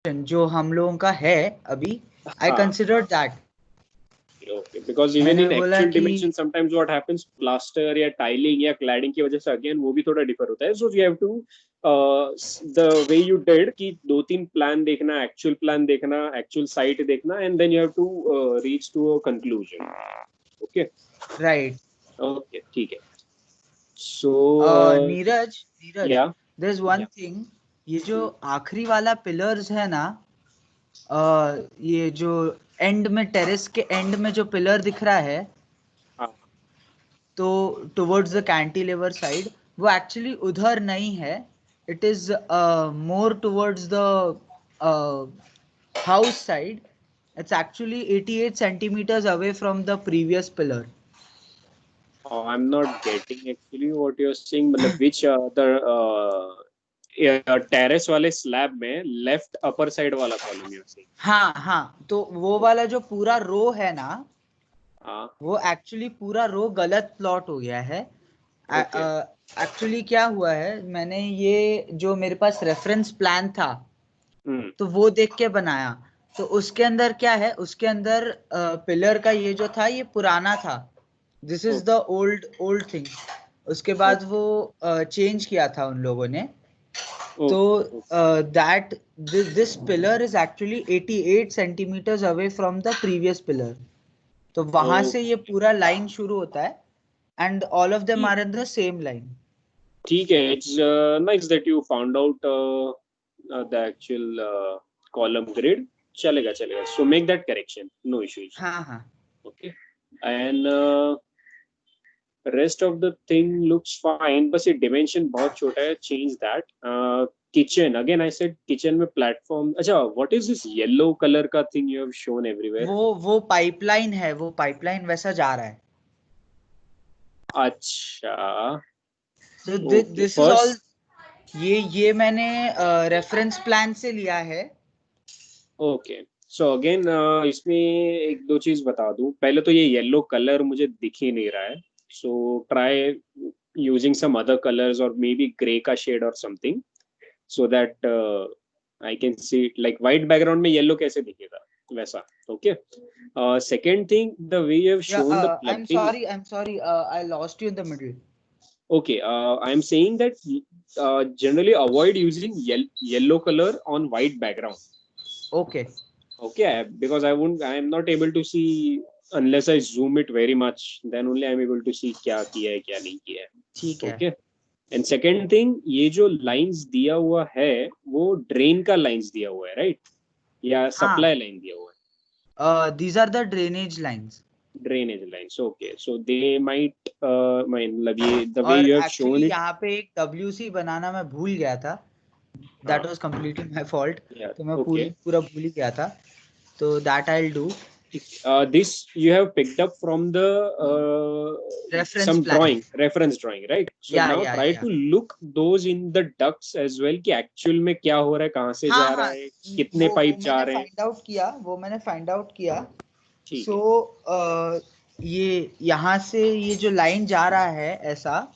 जो हम लोगों का है अभी, I हाँ considered that. okay, because even मैंने in बोला actual कि dimension sometimes what happens plaster या tiling या cladding की वजह से again वो भी थोड़ा differ होता है, so you have to the way you did कि 2-3 plan देखना, actual plan देखना, actual site देखना, and then you have to reach to a conclusion. Okay. right. Okay, ठीक है. So Neeraj, yeah, there's one thing, ये जो आखिरी वाला पिलर्स है ना, ये जो एंड में, टेरेस के एंड में जो पिलर दिख रहा है, हाँ तो टुवर्ड्स द कैंटिलीवर साइड, वो एक्चुअली उधर नहीं है. It is more towards the house side. It's actually 88 centimeters away from the previous pillar. I'm not getting actually what you're saying. मतलब which the terrace वाले slab में left upper side वाला column you're saying. हाँ हाँ, तो वो वाला जो पूरा रो है ना, हाँ वो एक्चुअली पूरा रो गलत प्लॉट हो गया है. okay. एक्चुअली क्या हुआ है, मैंने ये जो मेरे पास रेफरेंस प्लान था, हम्म तो वो देख के बनाया. तो उसके अंदर क्या है, उसके अंदर पिलर का ये जो था, ये पुराना था. This is the okay old thing. उसके बाद okay वो चेंज किया था उन लोगों ने. तो okay that this pillar is actually 88 centimeters away from the previous pillar. तो वहां से ये okay. पूरा लाइन शुरू होता है, एंड ऑल ऑफ देम ठीक are in the same line. ठीक है. It's nice that you found out the actual column grid. चलेगा चलेगा. So make that correction. No issues. हाँ हाँ. Okay. And rest of the thing looks fine, बस ये dimension बहुत छोटा है. Change that. Kitchen again I said kitchen में platform. अच्छा, what is this yellow color का thing you have shown everywhere? वो पाइपलाइन है, वो पाइपलाइन वैसा जा रहा है. अच्छा So okay. this is all. First ये मैंने रेफरेंस प्लान से लिया है. ओके. सो अगेन इसमें एक दो चीज बता दूं. पहले तो ये येलो कलर मुझे दिख ही नहीं रहा है. So try using some other colours और मे बी ग्रे का शेड और something so that I can see it. Like white background में येलो कैसे दिखेगा वैसा. Okay. Second thing the way you have shown the plugging. I'm sorry, I lost you in the middle. Okay, I am saying that generally avoid using yellow color on white background. Okay. Okay, because I am not able to see unless I zoom it very much. Then only I am able to see क्या किया है क्या नहीं किया है. ठीक है. Okay. And second thing, ये जो lines दिया हुआ है वो drain का lines दिया हुआ है, right? या supply line दिया हुआ है. These are the drainage lines. Drainage lines. Okay, so they might मतलब ये the way और you have shown actually it. यहाँ पे एक WC बनाना मैं भूल गया था. That was completely my fault. Yeah. तो मैं Okay. पूरा भूल ही गया था. तो that I'll do. This you have picked up from the Reference some plan. reference drawing, right? So Yeah, now yeah, try yeah. to look those in the ducts as well कि actual में क्या हो रहा है, कहाँ से जा रहा है, कितने पाइप जा रहे हैं. वो मैंने फाइंड आउट किया. ठीक सो है. ये यहाँ से ये जो लाइन जा रहा है ऐसा,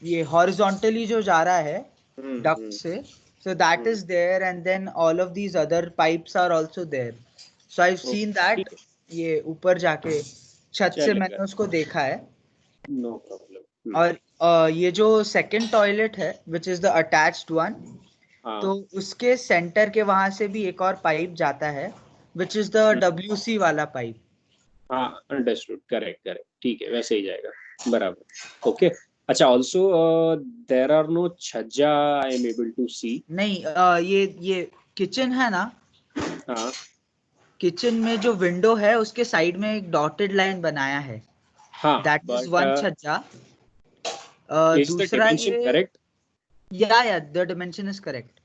ये हॉरिजॉन्टली जो जा रहा है डक्ट से, so that is there, and then all of these other pipes are also there. So I've seen that. ये ऊपर जाके छत से मैंने उसको देखा है. No problem. और ये जो सेकंड टॉयलेट है which is the attached one, तो उसके सेंटर के वहां से भी एक और पाइप जाता है which is the WC वाला पाइप. हाँ अंडरस्टूड. करेक्ट. ठीक है, वैसे ही जाएगा. बराबर. ओके. अच्छा, ऑल्सो देर आर नो छज्जा आई एम एबल टू सी. नहीं, ये किचन है ना. हाँ. किचन में जो विंडो है उसके साइड में एक डॉटेड लाइन बनाया है. हाँ. दैट इज वन छज्जा. Is the दूसरा dimension ये correct? या the dimension is correct.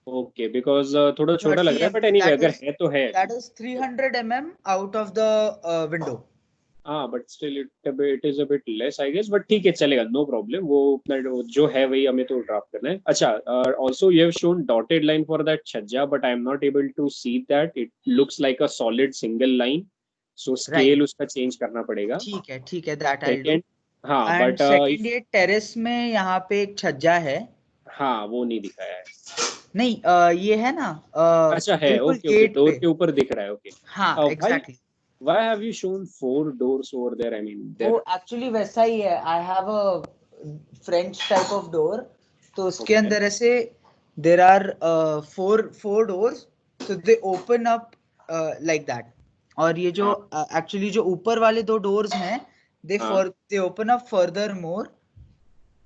Okay, because थोड़ा छोटा लग रहा है, बट एनीवे अगर है तो है. That is 300 mm out of the window. हाँ, but still it is a bit less I guess, but ठीक है चलेगा. No problem. वो उतना जो है वही हमें तो ड्राफ्ट करना है. अच्छा, also you have shown dotted line for that chhajja, but I am not able to see that. It looks like a solid single line. So scale उसका चेंज करना पड़ेगा. ठीक है दैट आई विल डू. हाँ, but second ये terrace में यहाँ पे एक छज्जा है. हाँ, वो नहीं दिखाया है. नहीं, ये है ना, अच्छा है, बिल्कुल ओके ओके, गेट डोर पे। के ऊपर दिख रहा है, ओके। हाँ why exactly. Why have you shown 4 doors over there? I mean, वो there. एक्चुअली वैसा ही है, I have a French type of door, तो उसके Okay. अंदर ऐसे there are four four doors, तो they open up like that. और ये जो हाँ एक्चुअली जो ऊपर वाले दो डोर्स हैं, हाँ they open up further more,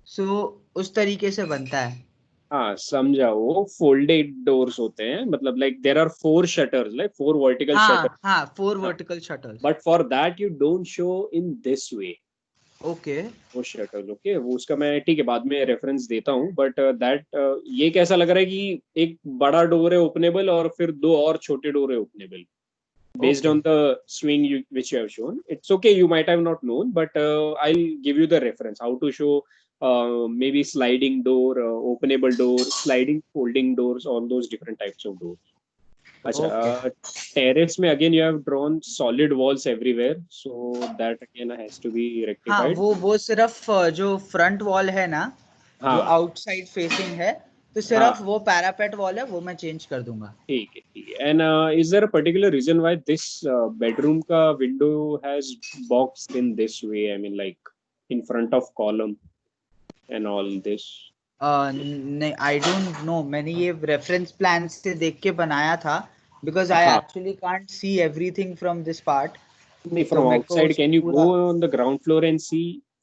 so उस तरीके से बनता है। हाँ, समझा। वो फोल्डेड डोर्स होते हैं, मतलब like there are 4 shutters, like 4 vertical shutters. हाँ हाँ, 4 vertical shutters. But for that you don't show in this way okay. वो शटर्स, ओके। वो उसका मैं ठीक है बाद में रेफरेंस देता हूँ, बट दैट ये कैसा लग रहा है कि एक बड़ा डोर है ओपनेबल और फिर 2 और छोटे डोर है openable, based okay on the swing which you have shown. It's okay, you might have not known, but I'll give you the reference how to show maybe sliding door, openable door, sliding folding doors, all those different types of doors. अच्छा, okay. terrace में again you have drawn solid walls everywhere, so that again has to be हाँ, rectified. वो सिर्फ जो front wall है ना, वो हाँ आउटसाइड फेसिंग है, तो सिर्फ हाँ, वो पैरापेट वॉल है, वो मैं चेंज कर दूंगा। ठीक है ठीक है। And is there a particular reason why this bedroom का window has boxed in this way? I mean, like in front of column and all this. नहीं, आई डोंट नो, मैंने ये रेफरेंस प्लान से देख के बनाया था, बिकॉज आई हाँ, actually can't see everything from this part, नहीं, तो from मेरे को outside, can you go पूरा। on the ground floor and see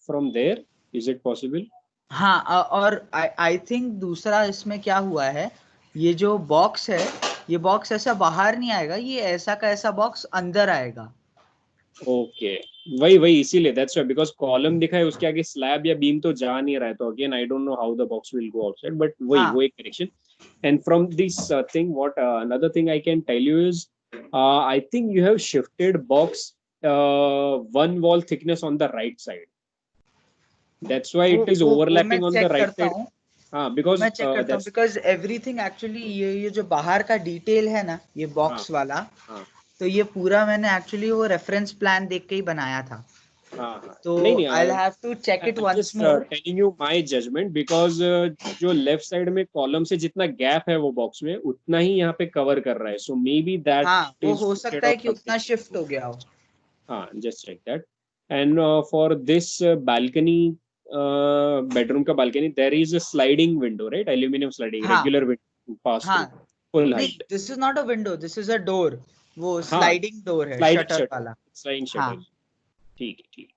from there? Is it possible? हाँ, और आई थिंक दूसरा इसमें क्या हुआ है, ये जो बॉक्स है, ये बॉक्स ऐसा बाहर नहीं आएगा, ये ऐसा का ऐसा बॉक्स अंदर आएगा। ओके, वही वही इसीलिए दैट्स व्हाई, बिकॉज कॉलम दिखा है उसके आगे स्लैब या बीम तो जा नहीं रहा है, तो again I don't know how the box will go outside, but वही हाँ वो एक correction. And from this thing what another thing I can tell you is, I think you have shifted box 1 wall thickness on the right side. That's why it is वो मैं overlapping on the check right करता side. हूँ, हाँ, वो because मैं check करता हूँ, that's because everything actually, ये जो बाहर का डिटेल है ना, ये हाँ बॉक्स वाला, हाँ तो ये पूरा मैंने एक्चुअली वो रेफरेंस प्लान देख के ही बनाया था, हाँ हाँ, तो नहीं नहीं, I will have to check it I'm once just more. telling you my judgment because जो लेफ्ट साइड में कॉलम से जितना गैप है वो बॉक्स में उतना ही यहाँ पे कवर कर रहा है, so maybe that हाँ, वो is हो shifted सकता है or कि something. उतना शिफ्ट हो गया हो। हाँ, just check that. And for this balcony, bedroom का balcony, there is a sliding window, right? Aluminum sliding, हाँ regular window pass हाँ, through full नहीं, height. This is not a window, this is a door, वो हाँ, sliding door है, sliding shutter shutter, वाला। sliding हाँ। shutter. ठीक है ठीक है,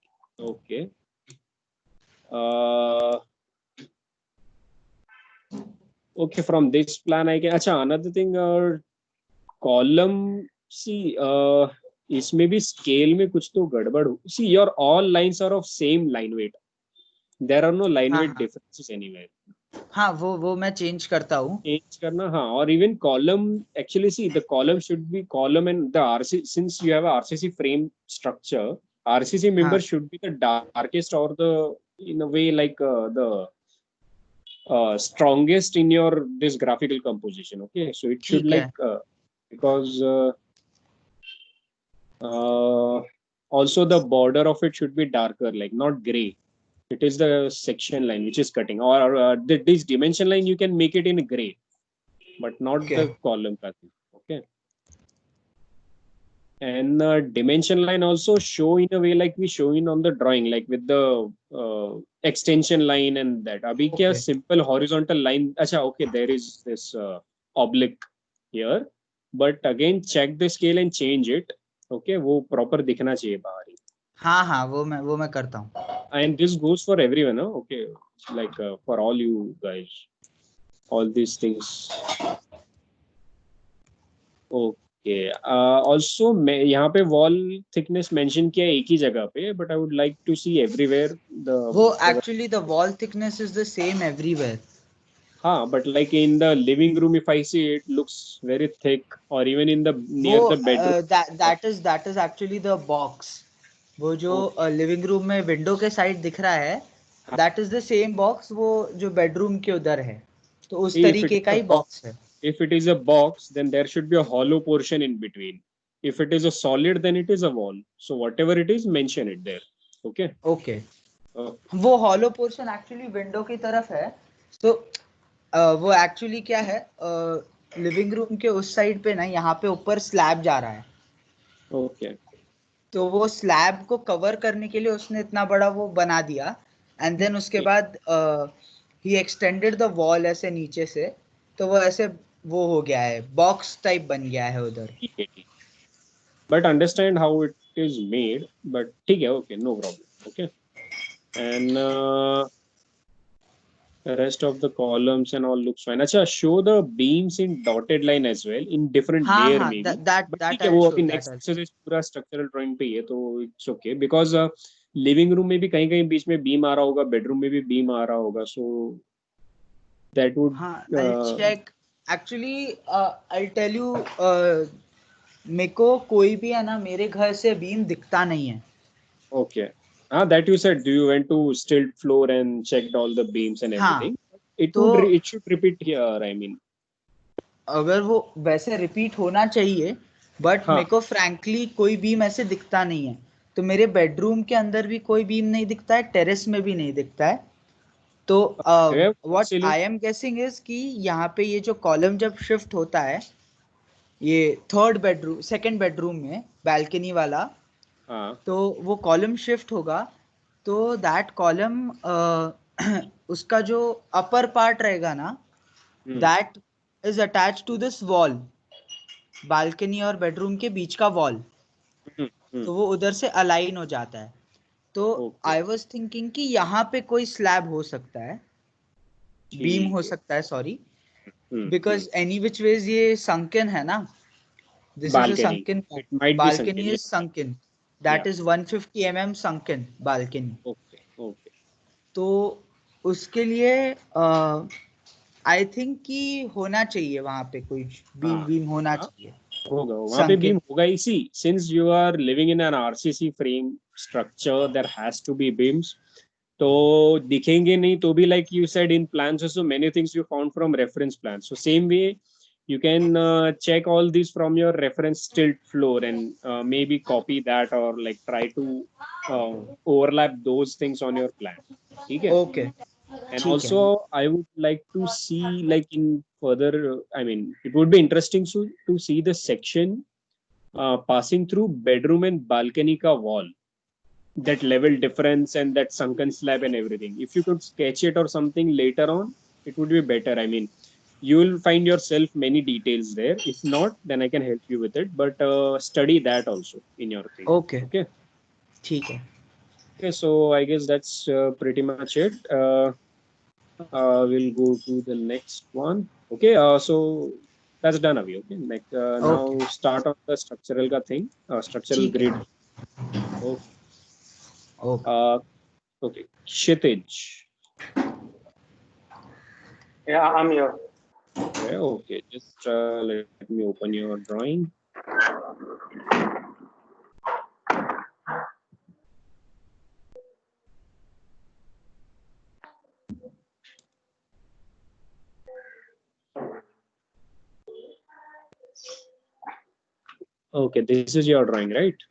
okay. Uh, okay, from this plan I can, अच्छा, another thing, column, see, इसमें भी scale में कुछ तो गड़बड़ हो, see your all lines are of same line weight, there are no line हाँ weight हाँ differences anywhere. हाँ, वो मैं चेंज करता हूँ। चेंज करना, हाँ। और even column, actually see the column should be column and the RC, since you have RCC frame structure, RCC member हाँ शुड बी द डार्केस्ट और the in a way like the strongest in your this graphical composition, okay, so it should ठीक like है। because also the border of it should be darker, like not gray. It is the section line which is cutting, or this dimension line you can make it in gray, but not okay the column cutting, okay. And dimension line also show in a way like we show in on the drawing, like with the extension line and that. Abhi kya okay. simple horizontal line, acha, okay, there is this oblique here, but again check the scale and change it, okay, वो proper दिखना चाहिए बाहर ही. हाँ हाँ, वो मैं करता हूँ। And this goes for everyone, huh? Okay, like for all you guys, all these things. Okay, also मैं यहाँ पे वॉल थिकनेस मेंशन किया है एक ही जगह पे, but I would like to see everywhere वो the, actually the wall thickness is the same everywhere. हाँ, but like in the living room if I see it looks very thick, और even in the वो near the bedroom. That is actually the box, वो जो living room में window के side दिख रहा है, that is the same box, वो जो बेडरूम के उधर है, तो उस इफ इट तरीके इज का अ ही बॉक्स, बॉक्स है। if it is a box then there should be a hollow portion in between. If it is a solid then it is a wall, so whatever it is mention it there, okay. Okay, uh, वो hollow portion actually window की तरफ है, तो वो actually क्या है, living room के उस साइड पे ना, यहाँ पे ऊपर स्लैब जा रहा है, ओके तो वो स्लैब को कवर करने के लिए उसने इतना बड़ा वो बना दिया, एंड देन उसके बाद ही एक्सटेंडेड द वॉल ऐसे नीचे से, तो वो ऐसे वो हो गया है, बॉक्स टाइप बन गया है उधर। ठीक है ठीक, but understand how it is made, but ठीक है, okay no problem, okay. And the rest of the columns and all looks fine. अच्छा, show the beams in dotted line as well in different हाँ layer हाँ, maybe. That But that ठीक है, आई वो show अभी that. next exercise पूरा structural drawing पे ही है, तो it's okay because living room में भी कहीं कहीं बीच में beam आ रहा होगा, bedroom में भी beam आ रहा होगा, so that would हाँ, I check actually, I tell you, मेरे को कोई भी है ना मेरे घर से बीम दिखता नहीं है। okay. Ah, that you said, do you went to stilt floor and checked all the beams and हाँ, everything? It तो would it should repeat here, I mean. अगर वो वैसे रिपीट होना चाहिए, बट हाँ, मेरे को फ्रैंकली कोई बीम ऐसे दिखता नहीं है। तो मेरे बेडरूम के अंदर भी कोई बीम नहीं दिखता है, टेरेस में भी नहीं दिखता है। तो what ceiling. I am guessing is कि यहाँ पे ये जो कॉलम जब शिफ्ट होता है, ये थर्ड बेडरूम सेकंड बेडरूम में बैल्कनी वाला, हाँ, तो वो कॉलम शिफ्ट होगा, तो दैट कॉलम उसका जो अपर पार्ट रहेगा ना, hmm that is attach to this wall, balcony और बेडरूम के बीच का वॉल, हम्म हम्म, तो वो उधर से अलाइन हो जाता है। तो okay, आई वाज थिंकिंग कि यहाँ पे कोई स्लैब हो सकता है, बीम ठीक हो है, सकता है, sorry, hmm. Because any which ways ये sunken है ना, this is a Balcony. sunken part, It might be balcony sunken. is Yeah. sunken, Yeah. that is 150 sunken balcony। Okay. Okay. तो उसके लिए आई थिंक कि होना चाहिए वहां पे कोई बीम हाँ बीम होना हाँ, चाहिए, होगा वहाँ पे बीम संकिन। होगा ही। See since you are living in an RCC frame structure there has to be beams, तो दिखेंगे नहीं तो भी, like you said in plans also many things you found from reference plans, so same way you can check all these from your reference tilt floor and maybe copy that or like try to uh, overlap those things on your plan. ठीक है? Okay, And ठीक है। also, I would like to see, like in further, I mean, it would be interesting to see the section passing through bedroom and balcony ka wall, that level difference and that sunken slab and everything. If you could sketch it or something later on, it would be better. I mean, you will find yourself many details there. If not, then I can help you with it. But study that also in your thing. Okay, Okay. ठीक है। Okay. So I guess that's pretty much it. We'll go to the next one. Okay, so that's done, Avi. Okay, next, okay, now start on the structural का thing, structural ठीक है। grid. Okay, okay, okay. Kshitij. Yeah, I'm here. Okay, okay. Just let me open your drawing. Okay, this is your drawing, right?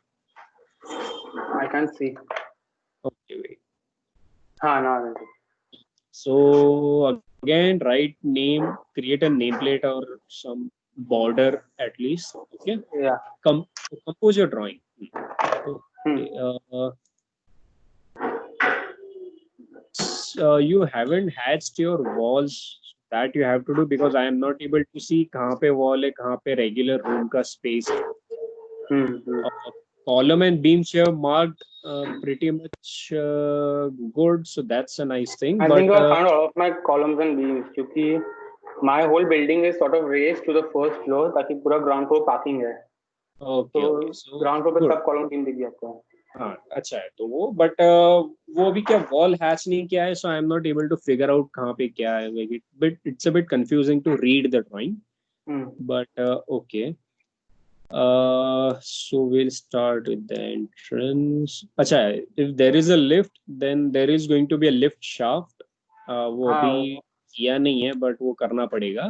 I can see. Okay, wait. हाँ, now I can see. So again, write name, create a nameplate or some border at least. Okay, Yeah. compose your drawing. Hmm. Okay, you haven't hatched your walls, that you have to do because I am not able to see कहाँ पे wall है, कहाँ पे regular room का space है. Column and beams you have marked pretty much good, so that's a nice thing. I But think you have found all of my columns and beams क्योंकि my whole building is sort of raised to the first floor ताकि पूरा ground floor parking है. okay, तो okay, so ground floor पे good. सब column beam दिख जाते हैं. हाँ, अच्छा है तो वो, बट वो अभी क्या वॉल हैच नहीं किया है, so I am not able to figure out कहाँ पे क्या है, like it's a bit confusing to read the drawing, but okay. So we'll start with the entrance. अच्छा, if there is a lift, then there is going to be a lift shaft. वो हाँ, अभी किया नहीं है, but वो करना पड़ेगा.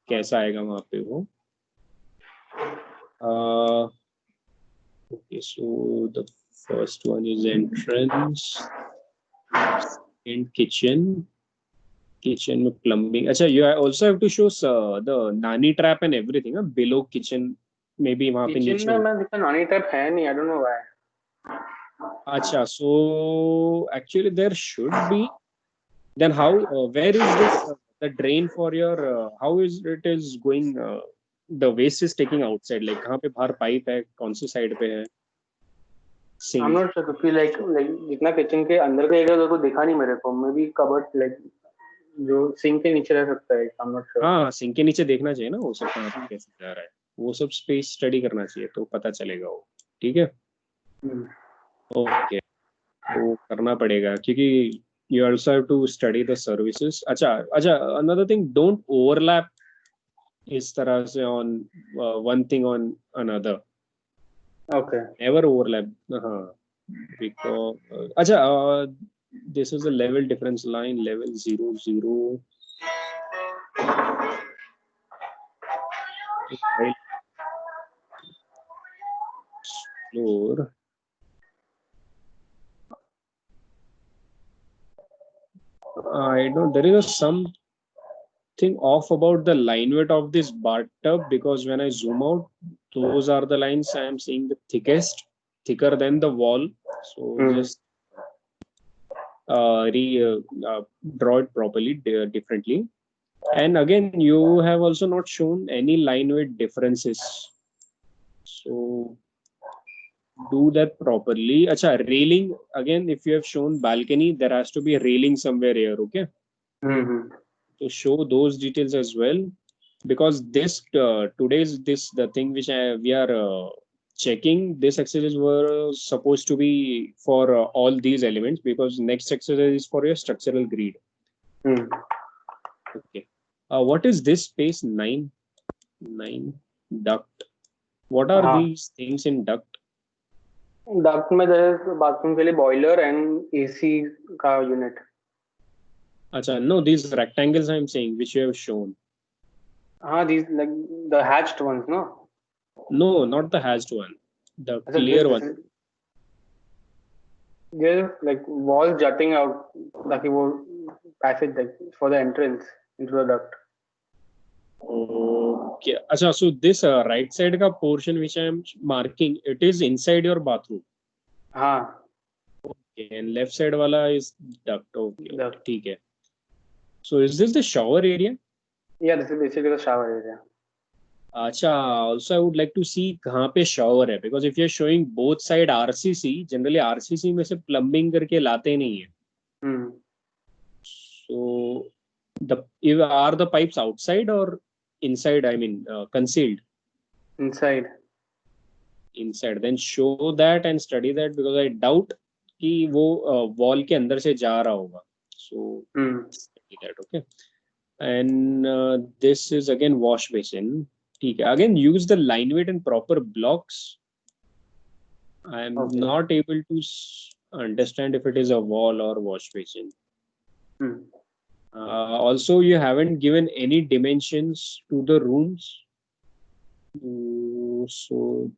कैसा आएगा वहाँ पे वो? Okay, so the first one is entrance and kitchen. kitchen में plumbing. अच्छा, you also have to show the nani trap and everything, below kitchen. Maybe वहाँ पे किचन नीचे में हो. मैं देखा नानी टाइप है नहीं, आई डोंट नो व्हाई. अच्छा, so actually there should be. Then how? Where is this the drain for your? How is it is going? The waste is taking outside. Like कहाँ पे बाहर pipe है? कौन सी side पे है? I am Sink. Not sure, क्योंकि like जितना kitchen के अंदर का एरिया को दिखा नहीं मेरे को. मे बी कबर्ड लाइक जो सिंक के नीचे रह सकता है. आई एम नॉट श्योर. हाँ, सिंक के नीचे देखना चाहिए ना वो सब कहाँ पे कैसे जा रहा है. वो सब स्पेस स्टडी करना चाहिए तो पता चलेगा वो. ठीक है. ओके, तो करना पड़ेगा क्योंकि you also have to study the services. अच्छा अच्छा, another thing, don't overlap इस तरह से on one thing on another. Okay. Never overlap. हाँ, because अच्छा, this is a level difference line, level 0 0. Floor. I don't. There is something off about the line weight of this bathtub, because when I zoom out, those are the lines I am seeing the thickest, thicker than the wall. So just draw it properly, differently. And again, you have also not shown any line weight differences. So do that properly. Acha, railing, again, if you have shown balcony, there has to be a railing somewhere here, okay? To show those details as well, because this today's the thing which we are checking, this exercise were supposed to be for all these elements, because next exercise is for your structural grid. Okay. What is this space? 9 duct. What are these things in duct? Duct में bathroom के लिए boiler and AC का unit. Acha, no, these rectangles I am saying, which you have shown. These like the hatched ones, no? No, not the hatched one. The clear one. There's like walls jutting out, like वो passage like for the entrance into the duct. Okay. Acha, so this right side ka portion which I am marking, it is inside your bathroom. Okay, and left side wala is duct. Okay, ठीक है. So is this the shower area? Yeah, this is basically the shower area. Acha, also I would like to see कहाँ पे shower है, because if you are showing both side RCC, generally RCC में से plumbing करके लाते नहीं है. So are the pipes outside or inside? I mean concealed. Inside. Then show that and study that, because I doubt कि वो wall के अंदर से जा रहा होगा. So study that, okay. And this is again wash basin. ठीक है. Again, use the line weight and proper blocks. I am not able to understand if it is a wall or wash basin. Also, you haven't given any dimensions to the rooms. So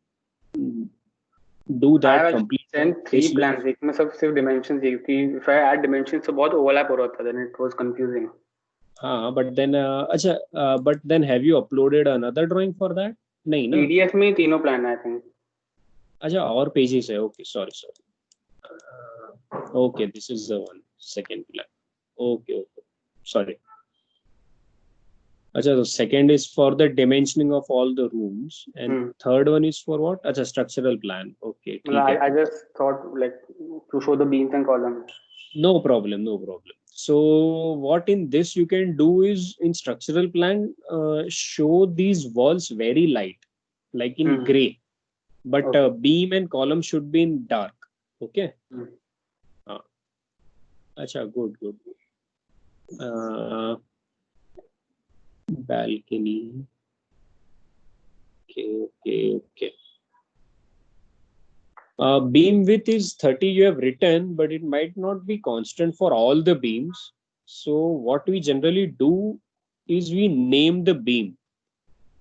do that completely. Sent 3 plans. एक में सब सिर्फ dimensions दिए, क्योंकि if I add dimensions तो बहुत overlap हो रहा था, then it was confusing. but then अच्छा, but then have you uploaded another drawing for that? नहीं ना? PDF में तीनों plan है, I think. अच्छा, और pages है. Okay, sorry. Okay, this is the one, second plan. Okay, sorry. Acha, the second is for the dimensioning of all the rooms, and third one is for what? Acha, structural plan. Okay. I just thought like to show the beams and columns. No problem. So what in this you can do is, in structural plan, show these walls very light, like in gray, but beam and column should be in dark. Okay. Acha, good. Balcony. Okay. Beam width is 30 you have written, but it might not be constant for all the beams. So what we generally do is we name the beam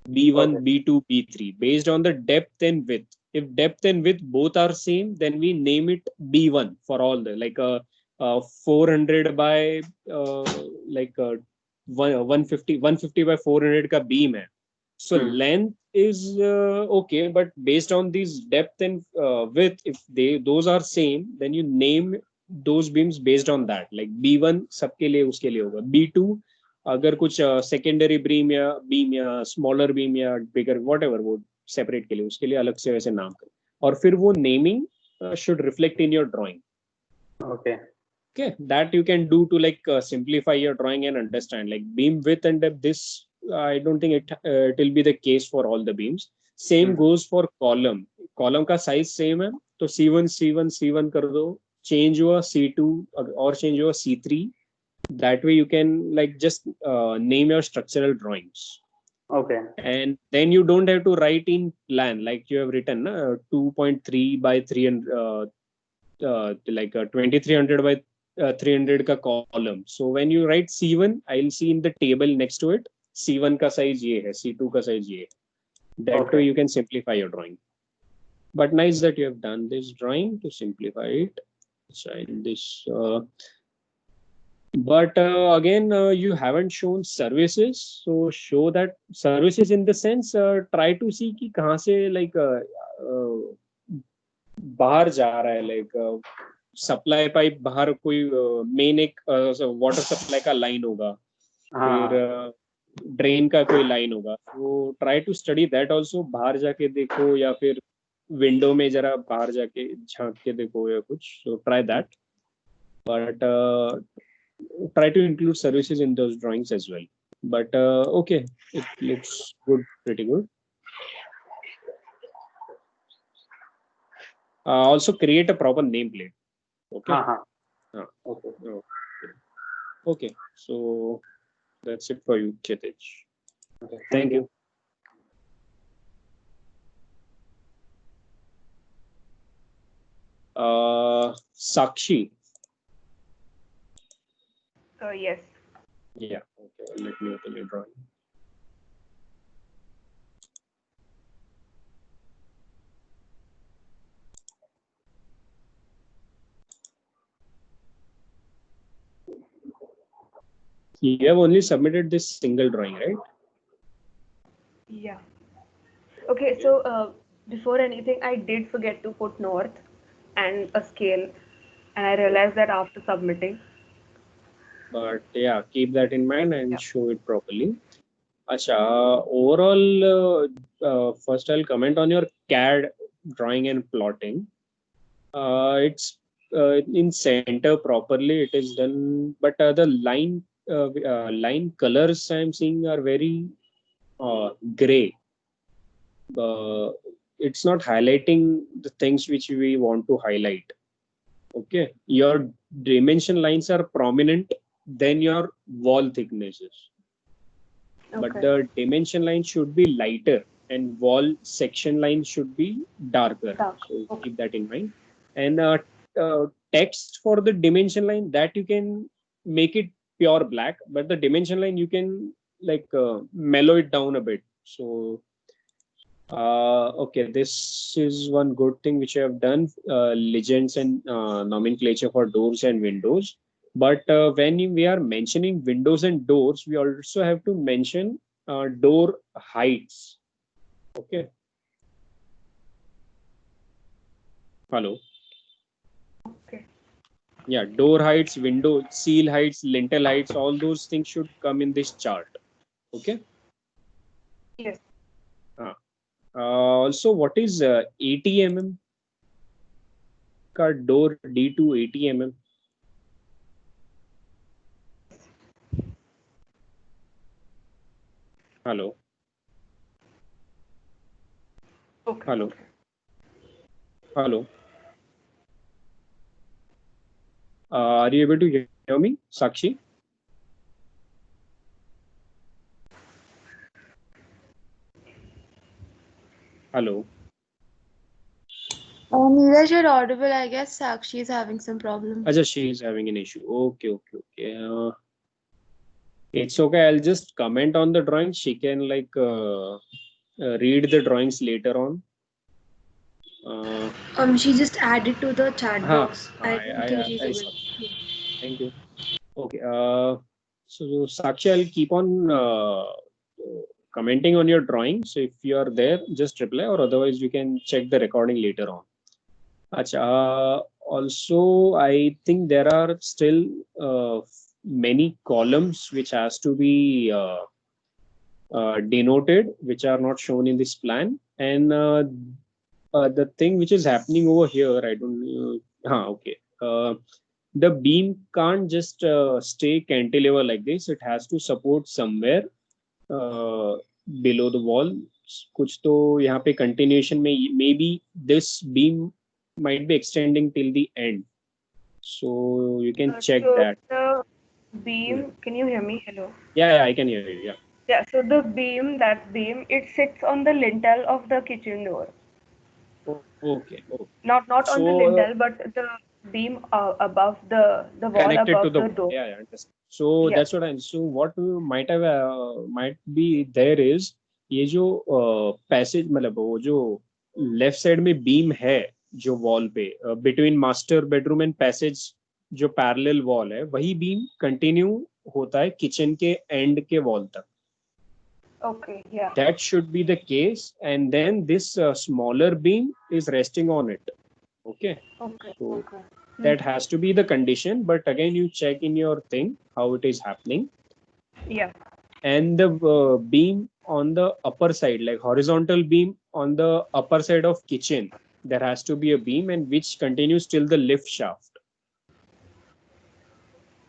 B1, B2, B3 based on the depth and width. If depth and width both are same, then we name it B1 for all the, like a 400 by like 150 by 400 का beam है. So length is okay, but based on these depth and width, if those are same, then you name those beams based on that. Like B1 सबके लिए उसके लिए होगा. B2 अगर कुछ secondary beam या smaller beam या bigger whatever वो separate के लिए उसके लिए अलग से वैसे नाम करें. और फिर वो naming should reflect in your drawing. Okay. Okay, that you can do to like simplify your drawing and understand. Like beam width and depth, this I don't think it will be the case for all the beams. Same goes for column. Column का size same है, तो C1 कर दो. Change हुआ C2 और change हुआ C3. That way you can like just name your structural drawings. Okay. And then you don't have to write in plan like you have written 2.3 by 300 like 2300 by 300 का column. So when you write C1, I'll see in the table next to it C1 का size ये है, C2 का size ये है. That way you can simplify your drawing. But nice that you have done this drawing to simplify it. Sign this. But again, you haven't shown services. So show that services in the sense, try to see कि कहाँ से like बाहर जा रहा है, like supply pipe बाहर कोई main एक वाटर सप्लाई का लाइन होगा, फिर ड्रेन का कोई लाइन होगा. तो try to study that also. बाहर जाके देखो या फिर विंडो में जरा बाहर जाके झांक के देखो या कुछ. So try that, but try to include services in those drawings as well. But okay, it looks good, pretty good. Also create a proper nameplate. Okay. Okay. So that's it for you, Kshitij. Okay. Thank you. Sakshi. Yes. Yeah. Okay. Let me open your drawing. You have only submitted this single drawing, right? Yeah. Okay, so before anything, I did forget to put north and a scale, and I realized that after submitting. But yeah, keep that in mind and show it properly. Acha, overall, first I'll comment on your CAD drawing and plotting. It's in center properly, it is done, but the line colors I'm seeing are very gray. It's not highlighting the things which we want to highlight. Okay, your dimension lines are prominent than your wall thicknesses. Okay. But the dimension line should be lighter and wall section line should be darker. So keep that in mind. And text for the dimension line, that you can make it pure black, but the dimension line you can like mellow it down a bit. So okay, this is one good thing which I have done, legends and nomenclature for doors and windows. But when we are mentioning windows and doors, we also have to mention door heights. Okay. Hello. Okay. Yeah, door heights, window, seal heights, lintel heights, all those things should come in this chart. Okay. Yes. Also, what is 80 mm? Ka door D2 80 mm. Hello. Okay. Hello. Hello. Are you able to hear me, Sakshi? Hello. Neeraj, you're audible. I guess Sakshi is having some problem. Acha, she is having an issue. Okay. It's okay. I'll just comment on the drawing. She can like read the drawings later on. She just added to the chat box. I don't think she's able. Thank you. Okay. So Sakshi, I'll keep on commenting on your drawing. So if you are there, just reply, or otherwise you can check the recording later on. Acha, also, I think there are still many columns which has to be denoted, which are not shown in this plan. And the thing which is happening over here, I don't know. Okay. The beam can't just stay cantilever like this. It has to support somewhere below the wall. कुछ तो यहाँ पे continuation में maybe this beam might be extending till the end. So you can check so that. The beam, can you hear me? Hello. Yeah, I can hear you. Yeah. Yeah, so the beam, that beam, it sits on the lintel of the kitchen door. Okay. Not on the So, lintel, but the beam above the wall connected above to the door. yeah, understand. So Yeah. that's what I'm. So what might be there is ये जो passage मतलब वो जो left side में beam है जो wall पे between master bedroom and passage जो पैरेलल वॉल है वही बीम कंटिन्यू होता है किचन के एंड के वॉल तक. Okay, yeah. That should be the case, and then this smaller beam is resting on it. Okay. So that has to be the condition, but again you check in your thing how it is happening. Yeah. And the beam on the upper side, like horizontal beam on the upper side of kitchen, there has to be a beam and which continues till the lift shaft.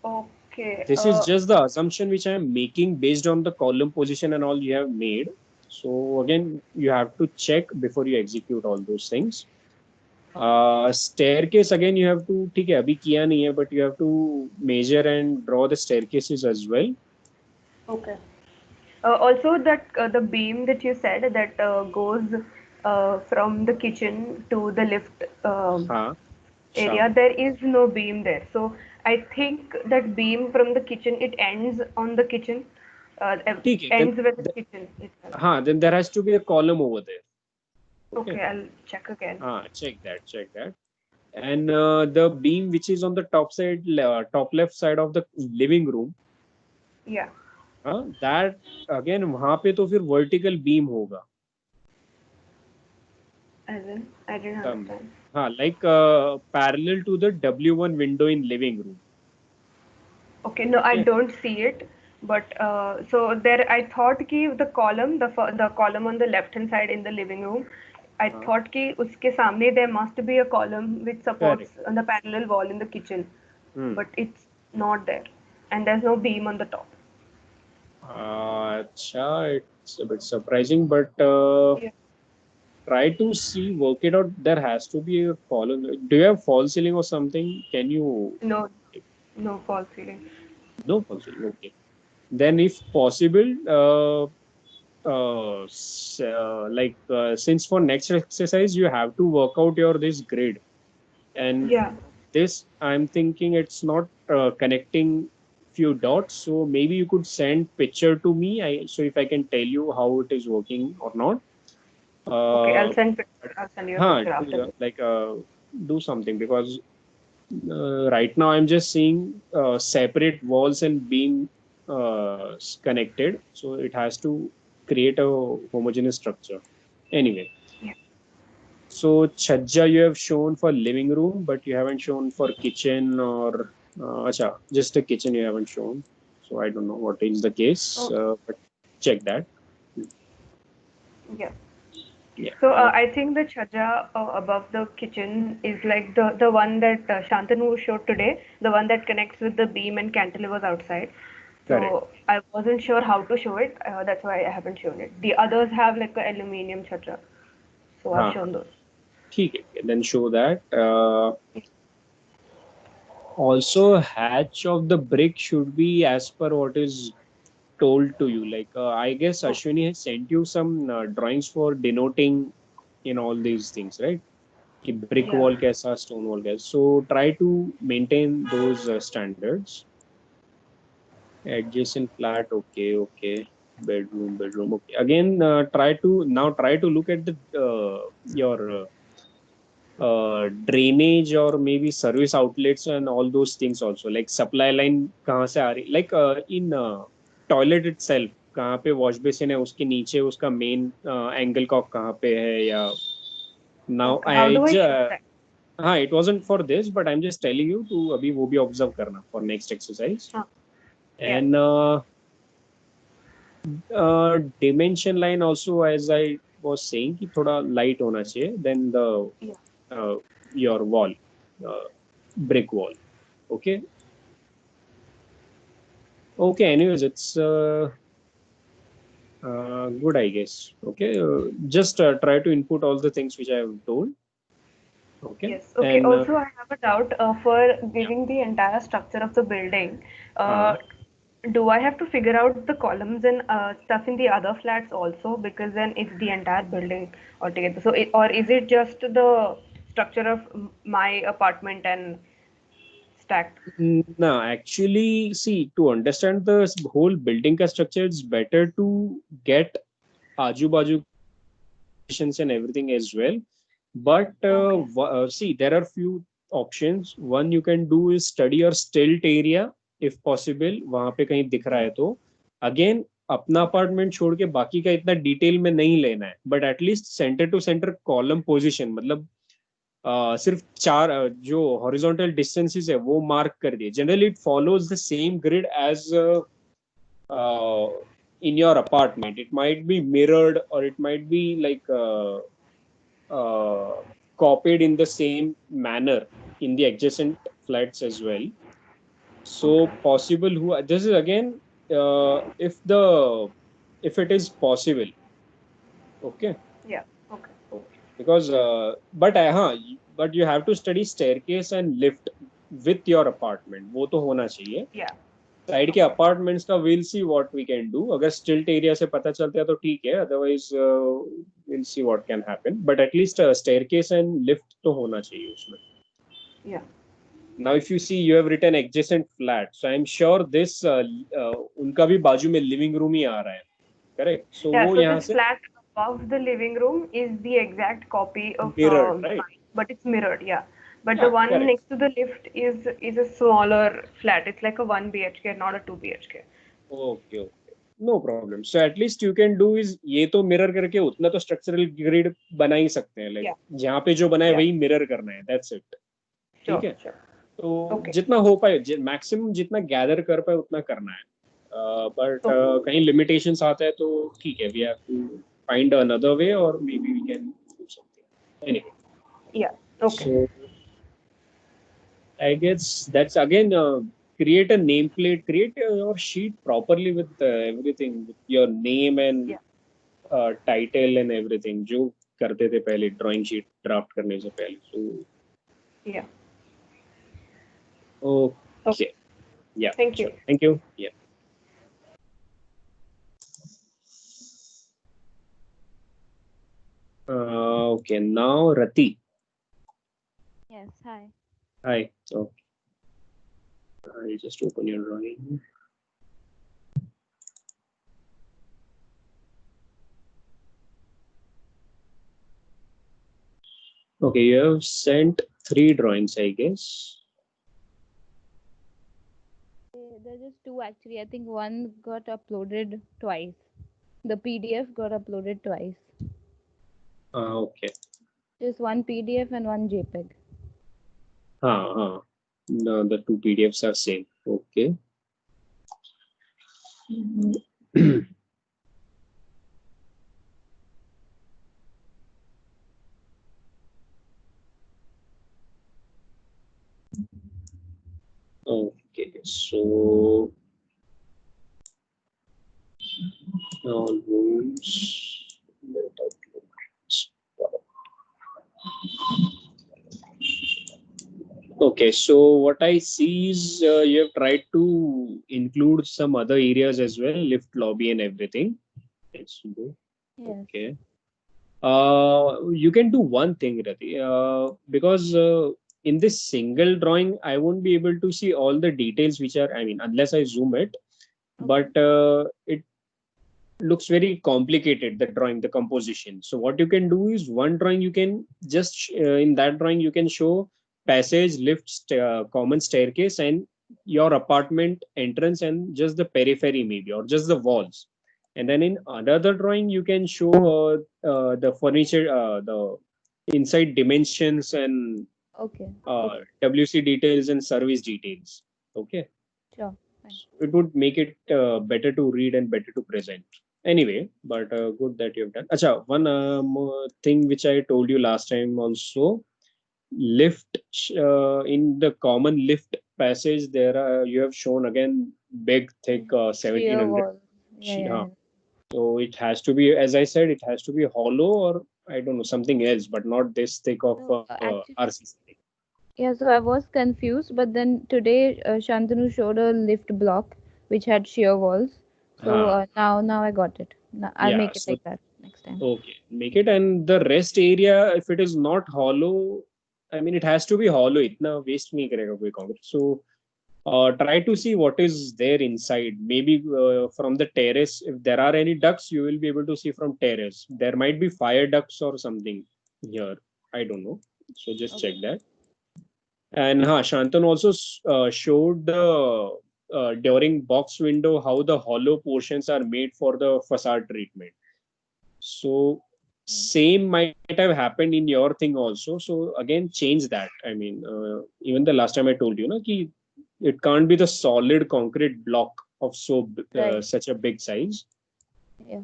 Okay. This is just the assumption which I am making based on the column position and all you have made. So again, you have to check before you execute all those things. Staircase again you have to, ठीक है अभी किया नहीं है, but you have to measure and draw the staircases as well. Okay. Also, that the beam that you said that goes from the kitchen to the lift area, there is no beam there. So I think that beam from the kitchen, it ends on the kitchen. Ends with the kitchen itself. Then there has to be a column over there. Okay, I'll check again. Check that. And the beam which is on the top side, top left side of the living room. Yeah. That again वहाँ पे तो फिर vertical beam होगा. As in, I didn't understand. Like parallel to the W1 window in living room. Okay, no, I don't see it. But so there, I thought कि the column on the left hand side in the living room, I thought कि उसके सामने there must be a column which supports on the parallel wall in the kitchen, but it's not there, and there's no beam on the top. It's a bit surprising, but try to work it out. There has to be a column. Do you have false ceiling or something? Can you? No false ceiling. No false ceiling. Okay. Then, if possible, since for next exercise you have to work out this grid, and this I'm thinking it's not connecting few dots, so maybe you could send picture to me. So if I can tell you how it is working or not. Okay, I'll send picture. I'll send you a picture after. Like do something, because right now I'm just seeing separate walls and beam connected, so it has to create a homogeneous structure. Anyway. So chhajja you have shown for living room, but you haven't shown for kitchen or just the kitchen you haven't shown. So I don't know what is the case, but check that. Yeah. So I think the chhajja above the kitchen is like the one that Shantanu showed today, the one that connects with the beam and cantilevers outside. So I wasn't sure how to show it. That's why I haven't shown it. The others have like an aluminium chhajja, so I've shown those. Okay, then show that. Also, hatch of the brick should be as per what is told to you. Like I guess Ashwini has sent you some drawings for denoting in all these things, right? Brick wall kaisa, stone wall kaisa. So try to maintain those standards. Adjacent flat, okay. Bedroom, okay. Again, try to look at the your drainage or maybe service outlets and all those things also, like supply line कहाँ से आ रही, like in toilet itself कहाँ पे wash basin है, उसके नीचे उसका main angle cock कहाँ पे है, या now Okay, how do I show that? हाँ, it wasn't for this, but I'm just telling you to अभी वो भी observe करना for next exercise. हाँ. And dimension line also, as I was saying, कि थोड़ा light होना चाहिए than the your wall, brick wall. Okay. Okay. Anyways, it's good, I guess. Okay. Just try to input all the things which I have told. Okay. Yes. Okay. And, Also, I have a doubt for giving the entire structure of the building. Do I have to figure out the columns and stuff in the other flats also? Because then it's the entire building altogether. So, or is it just the structure of my apartment and stacked? No, actually, see, to understand the whole building ka structure, it's better to get Aju Baju and everything as well. But see, there are few options. One you can do is study your stilt area if possible. वहाँ पे कहीं दिख रहा है तो again अपना apartment छोड़ के बाकी का इतना डिटेल में नहीं लेना है, but at least centre to centre column position, मतलब सिर्फ चार जो हॉरिजॉन्टल डिस्टेंसेस है वो मार्क कर दिए. Generally it follows the same grid as in your apartment. It might be mirrored or it might be like copied in the same manner in the adjacent flats as well. So possible who this is again if it is possible. Okay. Yeah. Okay. Because but you have to study staircase and lift with your apartment. वो तो होना चाहिए. Yeah. Side के apartments का we'll see what we can do. अगर स्टिल्ट area से पता चलता है तो ठीक है, otherwise we'll see what can happen. But at least staircase and lift तो होना चाहिए उसमें. Yeah. Now if you see you have written adjacent flat, so I'm sure this उनका भी बाजू में living room ही आ रहा है, correct? So yeah, वो so यहाँ this से flat above the living room is the exact copy of mirrored, right? mine, but it's mirrored, yeah. But Yeah, the one correct. next to the lift is a smaller flat. It's like a 1 BHK, not a 2 BHK. Okay, okay. No problem. So at least you can do is ये तो mirror करके उतना तो structural grid बना ही सकते हैं, like जहाँ पे जो बना है वही mirror करना है. That's it. ठीक है. तो जितना हो पाए, maximum जितना gather कर पाए उतना करना है. But कहीं limitations आते हैं तो ठीक है. We have to find another way or maybe we can do something. Anyway. Yeah. Okay. So I guess that's again create a nameplate, create your sheet properly with everything, with your name and title and everything. जो करते थे पहले drawing sheet draft करने से पहले. So yeah. Okay. Yeah. Thank you. Thank you. Yeah. Okay. Now Rati. Yes. Hi. Hi. Okay. I'll just open your drawing. Okay, you have sent 3 drawings, I guess. There's just 2 actually. I think one got uploaded twice. The PDF got uploaded twice. Okay. Just one PDF and one JPEG. No, the 2 PDFs are same. Okay. Okay, so all rooms. Okay, so what I see is you have tried to include some other areas as well, lift, lobby, and everything. Let's go. Yes. Okay. You can do one thing, Rati, because in this single drawing, I won't be able to see all the details which are, I mean, unless I zoom it, but it looks very complicated, the drawing, the composition. So what you can do is, one drawing you can just in that drawing you can show passage, lift, common staircase, and your apartment entrance, and just the periphery maybe, or just the walls. And then in another drawing you can show the furniture, the inside dimensions, and Okay. WC details and service details. Okay, Sure. Fine. it would make it better to read and better to present. Anyway, but good that you have done. Acha, one more thing which I told you last time also, lift, in the common lift passage there are, you have shown again big thick Sheer 1700. wall. Yeah, yeah, yeah. So it has to be, as I said, it has to be hollow, or I don't know, something else, but not this thick of No, actually, RCC. yeah, so I was confused, but then today Shantanu showed a lift block which had sheer walls. So now I got it. Now I'll Yeah, make it so like that next time. okay, make it. And the rest area, if it is not hollow, I mean, it has to be hollow. Itna waste nahi karega koi concrete. So try to see what is there inside. Maybe from the terrace, if there are any ducts, you will be able to see from terrace. There might be fire ducts or something here. I don't know. So just check that. And Shantan also showed during box window how the hollow portions are made for the facade treatment. So same might have happened in your thing also. So again, change that. I mean, even the last time I told you, na, ki it can't be the solid concrete block of Right. such a big size. Yeah.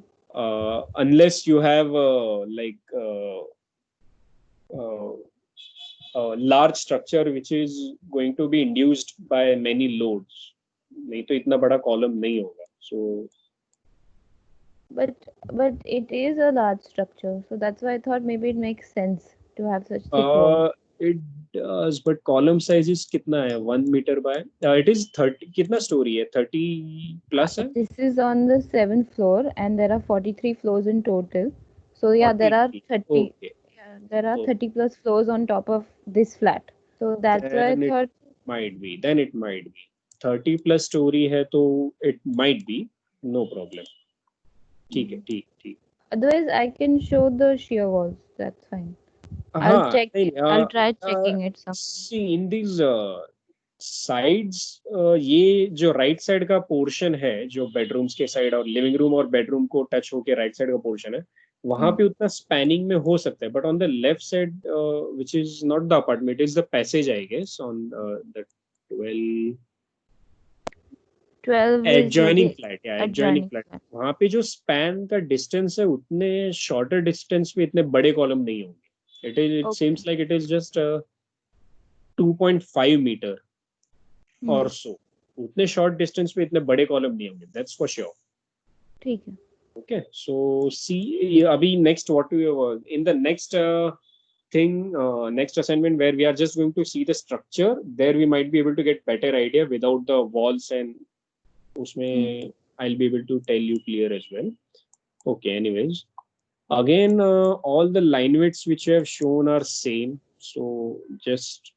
Unless you have a large structure which is going to be induced by many loads. नहीं तो इतना बड़ा column नहीं होगा. So But it is a large structure, so that's why I thought maybe it makes sense to have such thick walls. it does, but column size is कितना है? 1 meter by it is 30. कितना story है? 30 plus है? This is on the 7th floor, and there are 43 floors in total. So yeah, there are 30. Okay. Yeah, there are 30 plus floors on top of this flat. So that's why I Then it thought. might be. Then it might be 30 plus story है तो it might be, no problem. ठीक है, ठीक. Otherwise, I can show the sheer walls. That's fine. I'll check. I'll try checking it. See, in these sides, ये जो right side का portion है, जो bedrooms के side और living room और bedroom को touch होके right side का portion है, वहाँ पे उतना spanning में हो सकता है. But on the left side, which is not the apartment, it is the passage, I guess, on the 12 adjoining flat. Yeah, adjoining flat. वहाँ पे जो span का distance है, उतने shorter distance पे इतने बड़े column नहीं होंगे. It seems like it is just 2.5 meter or so. उतने short distance पे इतने बड़े column नहीं होंगे. That's for sure. ठीक है. Okay, so see, abhi next what we in the next thing, next assignment where we are just going to see the structure, there we might be able to get better idea without the walls, and usme I'll be able to tell you clear as well. Okay, anyways, again, all the line widths which you have shown are same. So just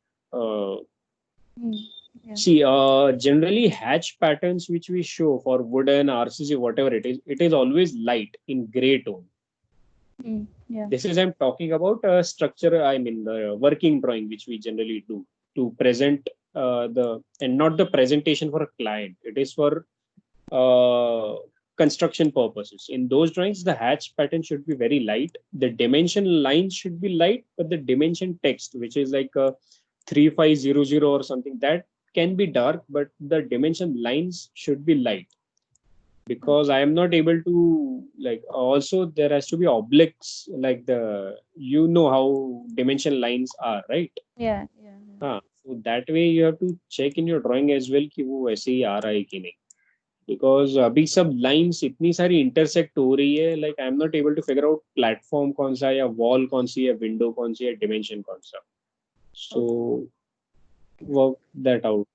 see, generally hatch patterns which we show for wooden, RCC, whatever it is always light in gray tone. Yeah. This is, I'm talking about structure, I mean the working drawing which we generally do to present and not the presentation for a client. It is for construction purposes. In those drawings, the hatch pattern should be very light. The dimension lines should be light, but the dimension text, which is like 3500 or something, that can be dark, but the dimension lines should be light. Because I am not able to, like, also there has to be obliques, like how dimension lines are, right? Yeah. So that way you have to check in your drawing as well कि वो ऐसे ही आ रहा है कि नहीं. Because अभी सब lines इतनी सारी intersect हो रही है, like I am not able to figure out platform कौन सा है, या wall कौन सी है, window कौन सी है, dimension कौन सा. So work that out.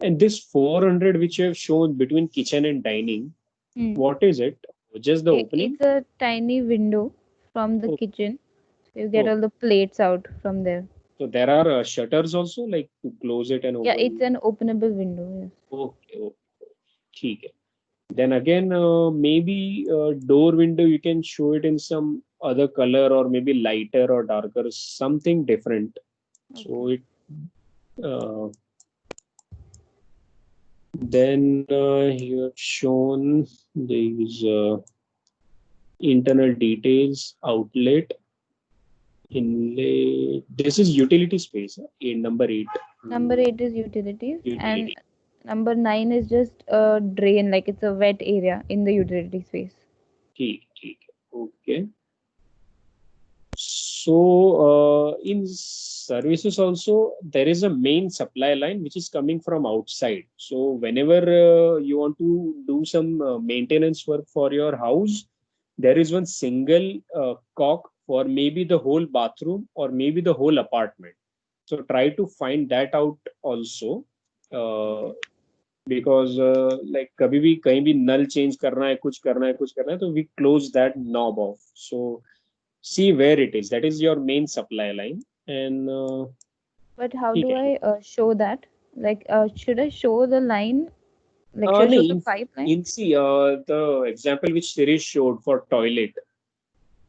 And this 400 which you have shown between kitchen and dining, what is it? Just the opening? It's a tiny window from the kitchen. You get all the plates out from there. So there are shutters also, like to close it and open? Yeah, it's an openable window. Yes. Okay. ठीक है. Then again, maybe door window you can show it in some other color, or maybe lighter or darker, something different. So it then you have shown these internal details, outlet, inlet. This is utility space, in number 8. Number 8 is utilities, and Utility. number 9 is just a drain, like it's a wet area in the utility space. ठीक. Okay. So in services also there is a main supply line which is coming from outside. So whenever you want to do some maintenance work for your house, there is one single cock for maybe the whole bathroom or maybe the whole apartment. So try to find that out also, because like कभी भी कहीं भी नल change करना है, कुछ करना है, तो we close that knob off. So see where it is. That is your main supply line. And But how ठीक do है. I show that? Like, should I show the line? Like, should I show the pipeline? In see the example which Sirish showed for toilet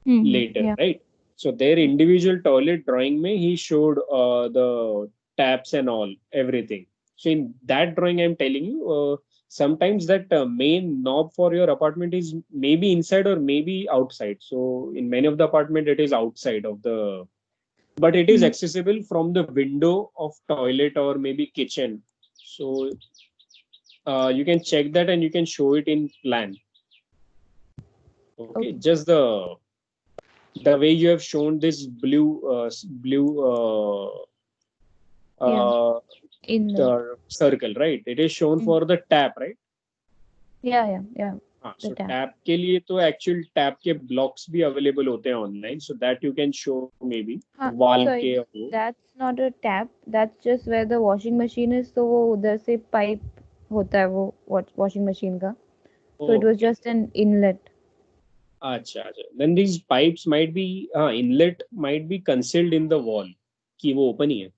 later, Yeah. right? So their individual toilet drawing mein he showed the taps and all, everything. So in that drawing I'm telling you, sometimes that main knob for your apartment is maybe inside or maybe outside. So in many of the apartment it is outside of the, but it is accessible from the window of toilet or maybe kitchen. So you can check that and you can show it in plan. Okay. Just the way you have shown this blue circle, right? It is shown for the tap, right? Yeah. So tap के लिए तो actual tap के blocks भी available होते हैं online, so that you can show maybe wall Sorry, के. that's not a tap. That's just where the washing machine is. So वो उधर से pipe होता है वो washing machine का. So it was just an inlet. अच्छा. Then these pipes might be inlet might be concealed in the wall कि वो open ही है.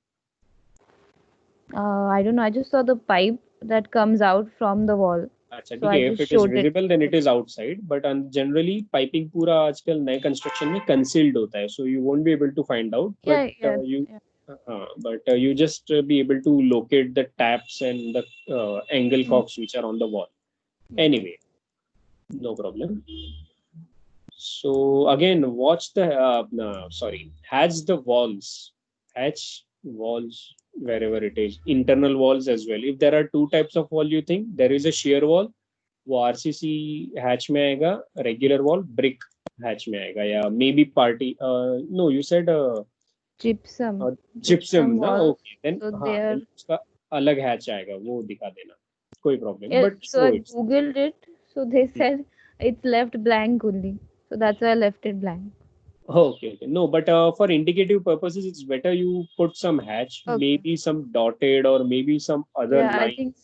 I don't know. I just saw the pipe that comes out from the wall. अच्छा, So ठीक है. If it is visible, then it is outside. But generally, piping पूरा आजकल नए construction में concealed होता है, so you won't be able to find out. But you just be able to locate the taps and the angle cocks which are on the wall. Anyway, no problem. So again, watch the hatch the walls. Hatch walls wherever it is, internal walls as well. If there are two types of wall, you think there is a shear wall, वो RCC hatch में आएगा, regular wall brick hatch में आएगा, या maybe party no, you said gypsum ना. Okay, then then उसका अलग hatch आएगा, वो दिखा देना, कोई problem. But so I googled it, so they said it's left blank only, so that's why I left it blank. Okay. No, but for indicative purposes, it's better you put some hatch, maybe some dotted or maybe some other line. I think,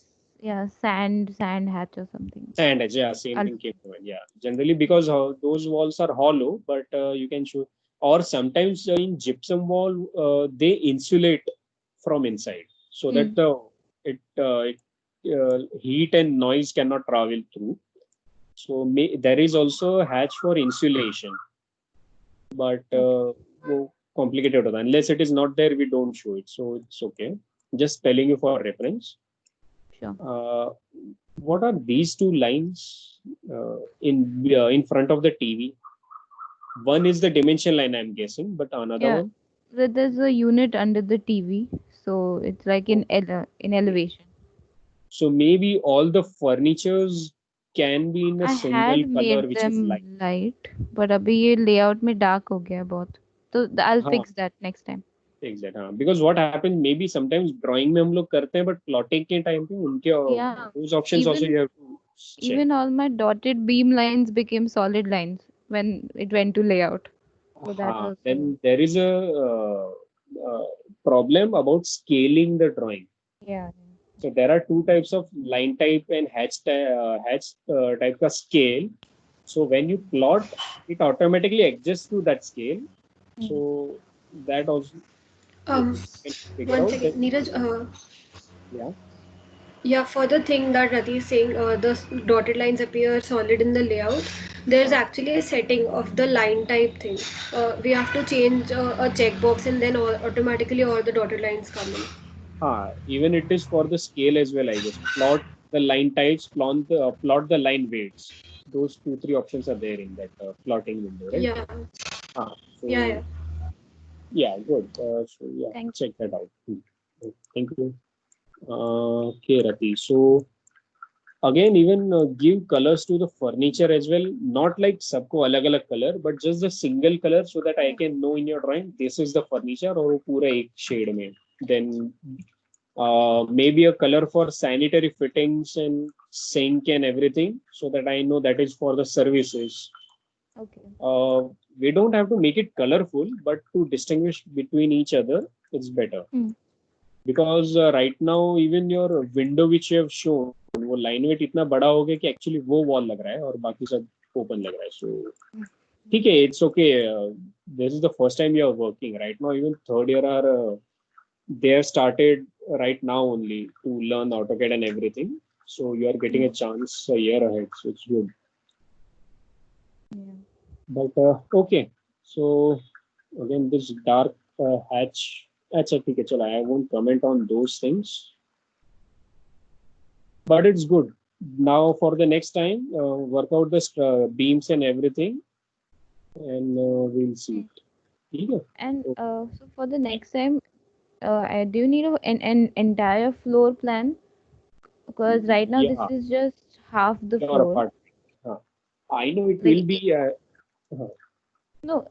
sand hatch or something. Sand hatch, yeah, same thing came to mind. Yeah, generally because those walls are hollow, but you can show, or sometimes in gypsum wall, they insulate from inside so that heat and noise cannot travel through. So there is also a hatch for insulation. But complicated होता है. Unless it is not there, we don't show it, so it's okay. Just telling you for reference. Sure. What are these two lines in front of the TV? One is the dimension line, I'm guessing, but another one. There's a unit under the TV, so it's like in elevation. So maybe all the furnitures can be in a single color which is light, but अभी ये layout में dark हो गया बहुत, तो I'll fix that next time. Fix that, because what happens, maybe sometimes drawing में हम लोग करते हैं, but plotting के time पे उनके those options also you have to check. Even all my dotted beam lines became solid lines when it went to layout. So that was then there is a problem about scaling the drawing. Yeah. So there are two types of line type and hatch type का scale. So when you plot, it automatically adjusts to that scale. So that also. One second, Neeraj. Yeah. Yeah, for the thing that Rati is saying, the dotted lines appear solid in the layout. There's actually a setting of the line type thing. We have to change a checkbox, and then automatically all the dotted lines come in. Even it is for the scale as well, I guess. Plot the line types, plot the line weights. Those 2-3 options are there in that plotting window, right? Yeah. So Yeah. yeah, good. So yeah, Thank check that out. Thank you. Okay, Rati. So again, even give colors to the furniture as well. Not like सबको अलग-अलग color, but just the single color so that I can know in your drawing this is the furniture और वो पूरा एक shade में. Then maybe a color for sanitary fittings and sink and everything so that I know that is for the services. Okay. We don't have to make it colorful, but to distinguish between each other, it's better. Because right now, even your window which you have shown, वो line weight इतना बड़ा हो गया कि actually वो wall लग रहा है और बाकी सब open लग रहा है. So ठीक है, it's okay. This is the first time you are working. Right now, even third year are they have started right now only to learn AutoCAD and everything. So you are getting a chance a year ahead. So it's good. Yeah. But okay. So again, this dark hatch. Achha, theek hai, chalo, I won't comment on those things. But it's good. Now for the next time, work out the beams and everything, and we'll see it. Okay. And so for the next time, do you need an entire floor plan? Because right now Yeah. this is just half the Your floor. apartment. I know it Like, will be. No,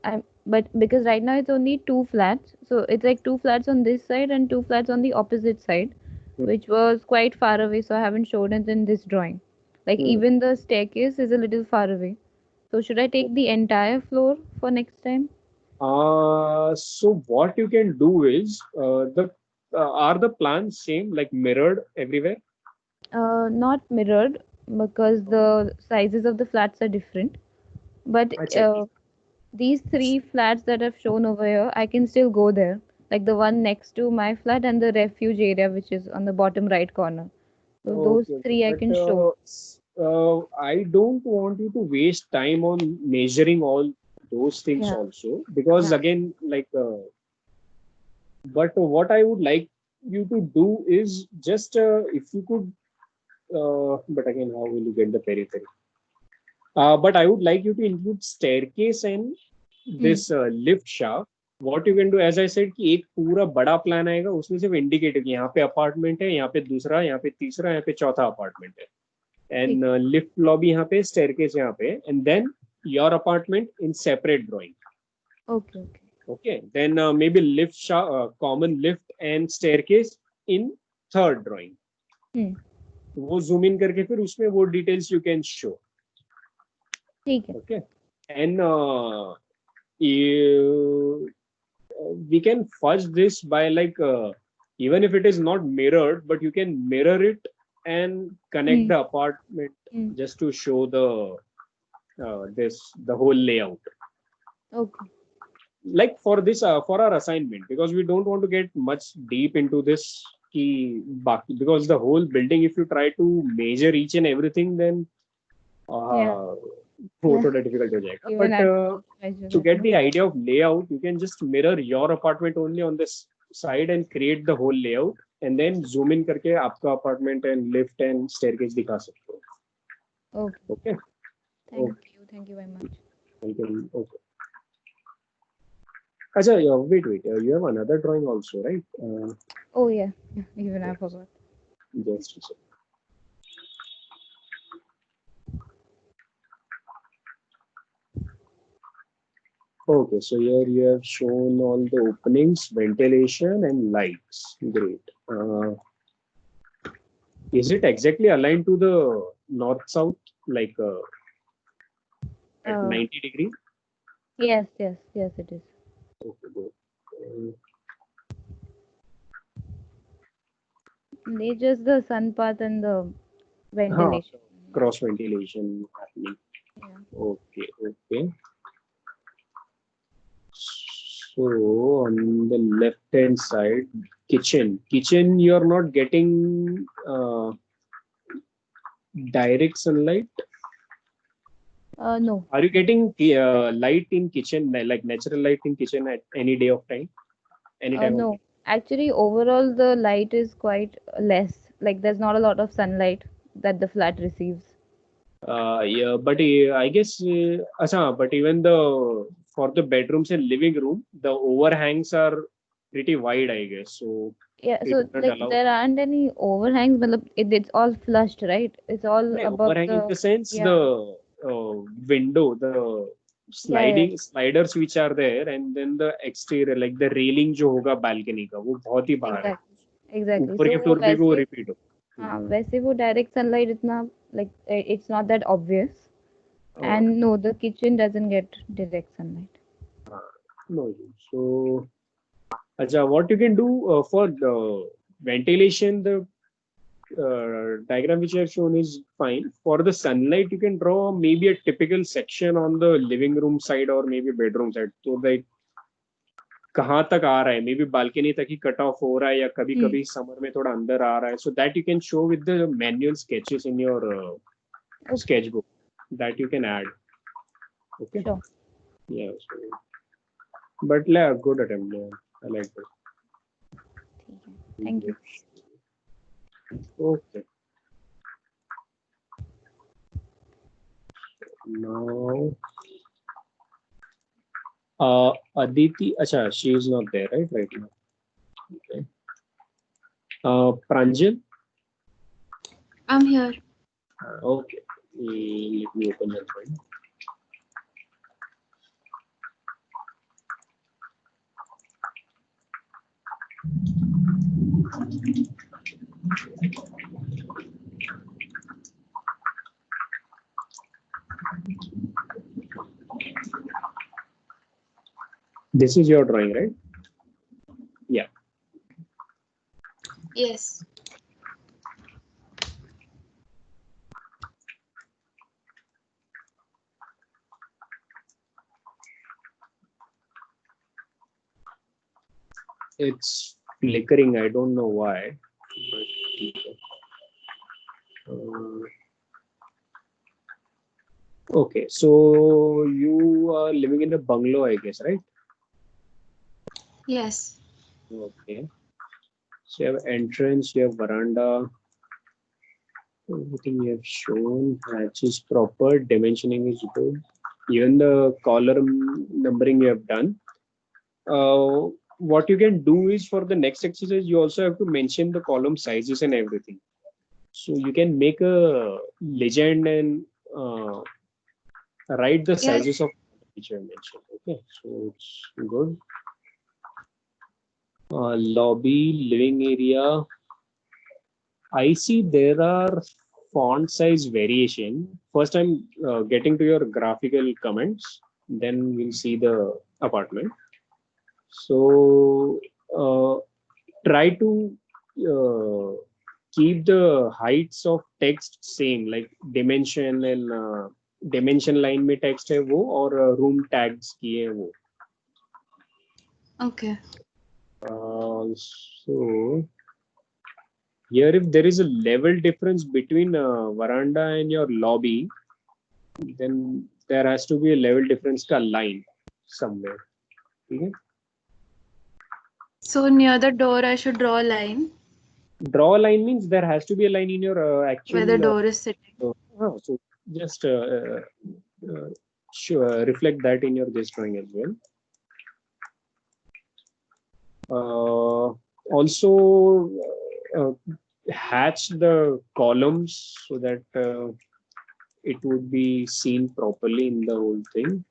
but because right now it's only 2 flats, so it's like 2 flats on this side and 2 flats on the opposite side, which was quite far away, so I haven't shown it in this drawing. Like even the staircase is a little far away. So should I take the entire floor for next time? So what you can do is are the plans same, like mirrored everywhere? Not mirrored because the sizes of the flats are different. But these 3 flats that I've shown over here, I can still go there. Like the one next to my flat and the refuge area, which is on the bottom right corner. So those 3 I can show. I don't want you to waste time on measuring all those things also, because again, like, but what I would like you to do is just if you could, but again, how will you get the periphery? But I would like you to include staircase and this lift shaft. What you can do, as I said, कि एक पूरा बड़ा plan आएगा, उसमें सिर्फ indicator कि यहाँ पे अपार्टमेंट है, यहाँ पे दूसरा, यहाँ पे तीसरा, यहाँ पे चौथा अपार्टमेंट है, and lift lobby यहाँ पे, staircase यहाँ पे, and then your apartment in separate drawing. Okay. Then maybe lift shaft, common lift and staircase in third drawing. वो zoom in करके फिर उसमें वो details you can show. ठीक है. Okay. And we can fudge this by like even if it is not mirrored, but you can mirror it and connect the apartment just to show the the whole layout. Okay. Like for this for our assignment, because we don't want to get much deep into this because the whole building, if you try to measure each and everything, then difficult to check. But to get the idea of layout, you can just mirror your apartment only on this side and create the whole layout, and then zoom in करके आपका apartment and lift and staircase दिखा सकते हो. Okay. Thank you very much. Okay. Achha, wait. You have another drawing also, right? Oh yeah. Even I forgot. Just a second. Okay, so here you have shown all the openings, ventilation and lights. Great. Is it exactly aligned to the north-south, like at 90 degrees? Yes, it is. Okay, good. They just the sun path and the ventilation. Cross ventilation happening. Yeah. Okay. So on the left hand side, Kitchen, you're not getting direct sunlight. No. Are you getting light in kitchen, like natural light in kitchen at any day of time? Any time of No. day? Actually, overall, the light is quite less. Like, there's not a lot of sunlight that the flat receives. Yeah, but I guess, but even for the bedrooms and living room, the overhangs are pretty wide, I guess. So Yeah, it so doesn't like allow. there aren't any overhangs, but it's all flushed, right? It's all No, above overhang in the, the sense yeah, the window, the yeah. sliders which are there, and then the exterior, like the railing जो होगा balcony का, वो बहुत ही बाहर है. Exactly. ऊपर के So floor पे भी वो वैसे repeat हो. हाँ वैसे वो direct sunlight इतना like it's not that obvious, Oh, and no, the kitchen doesn't get direct sunlight. no. So, अच्छा, what you can do for the ventilation, the diagram which I have shown is fine. For the sunlight, you can draw maybe a typical section on the living room side or maybe bedroom side, so that कहाँ तक आ रहा है, may be balcony तक ही cut off हो रहा है या कभी कभी समर में थोड़ा अंदर आ रहा है, so that you can show with the manual sketches in your sketch book that you can add. Okay. Sure. Yeah. So, but yeah, good attempt. Yeah, I like it. Thank you. Okay. Now, Aditi, acha, she is not there, right now. Okay. Pranjal. I'm here. Okay. Let me open your file. This is your drawing, right? Yeah. Yes. It's flickering. I don't know why. Okay, so you are living in a bungalow, I guess, right? Yes. Okay. So you have entrance, you have veranda. Everything you have shown, hatch is proper, dimensioning is good. Even the column numbering you have done. What you can do is for the next exercise, you also have to mention the column sizes and everything. So you can make a legend and write the sizes of which you have mentioned. Okay, so it's good. Lobby, living area. I see there are font size variation. First, I'm getting to your graphical comments. Then we'll see the apartment. So try to keep the heights of text same, like dimension and dimension line में text है वो और room tags की है वो. Okay. So here, if there is a level difference between veranda and your lobby, then there has to be a level difference ka line somewhere. Okay? So near the door, I should draw a line Draw a line means there has to be a line in your actual. where the door is sitting. So just reflect that in your this drawing as well. Also, hatch the columns so that it would be seen properly in the whole thing.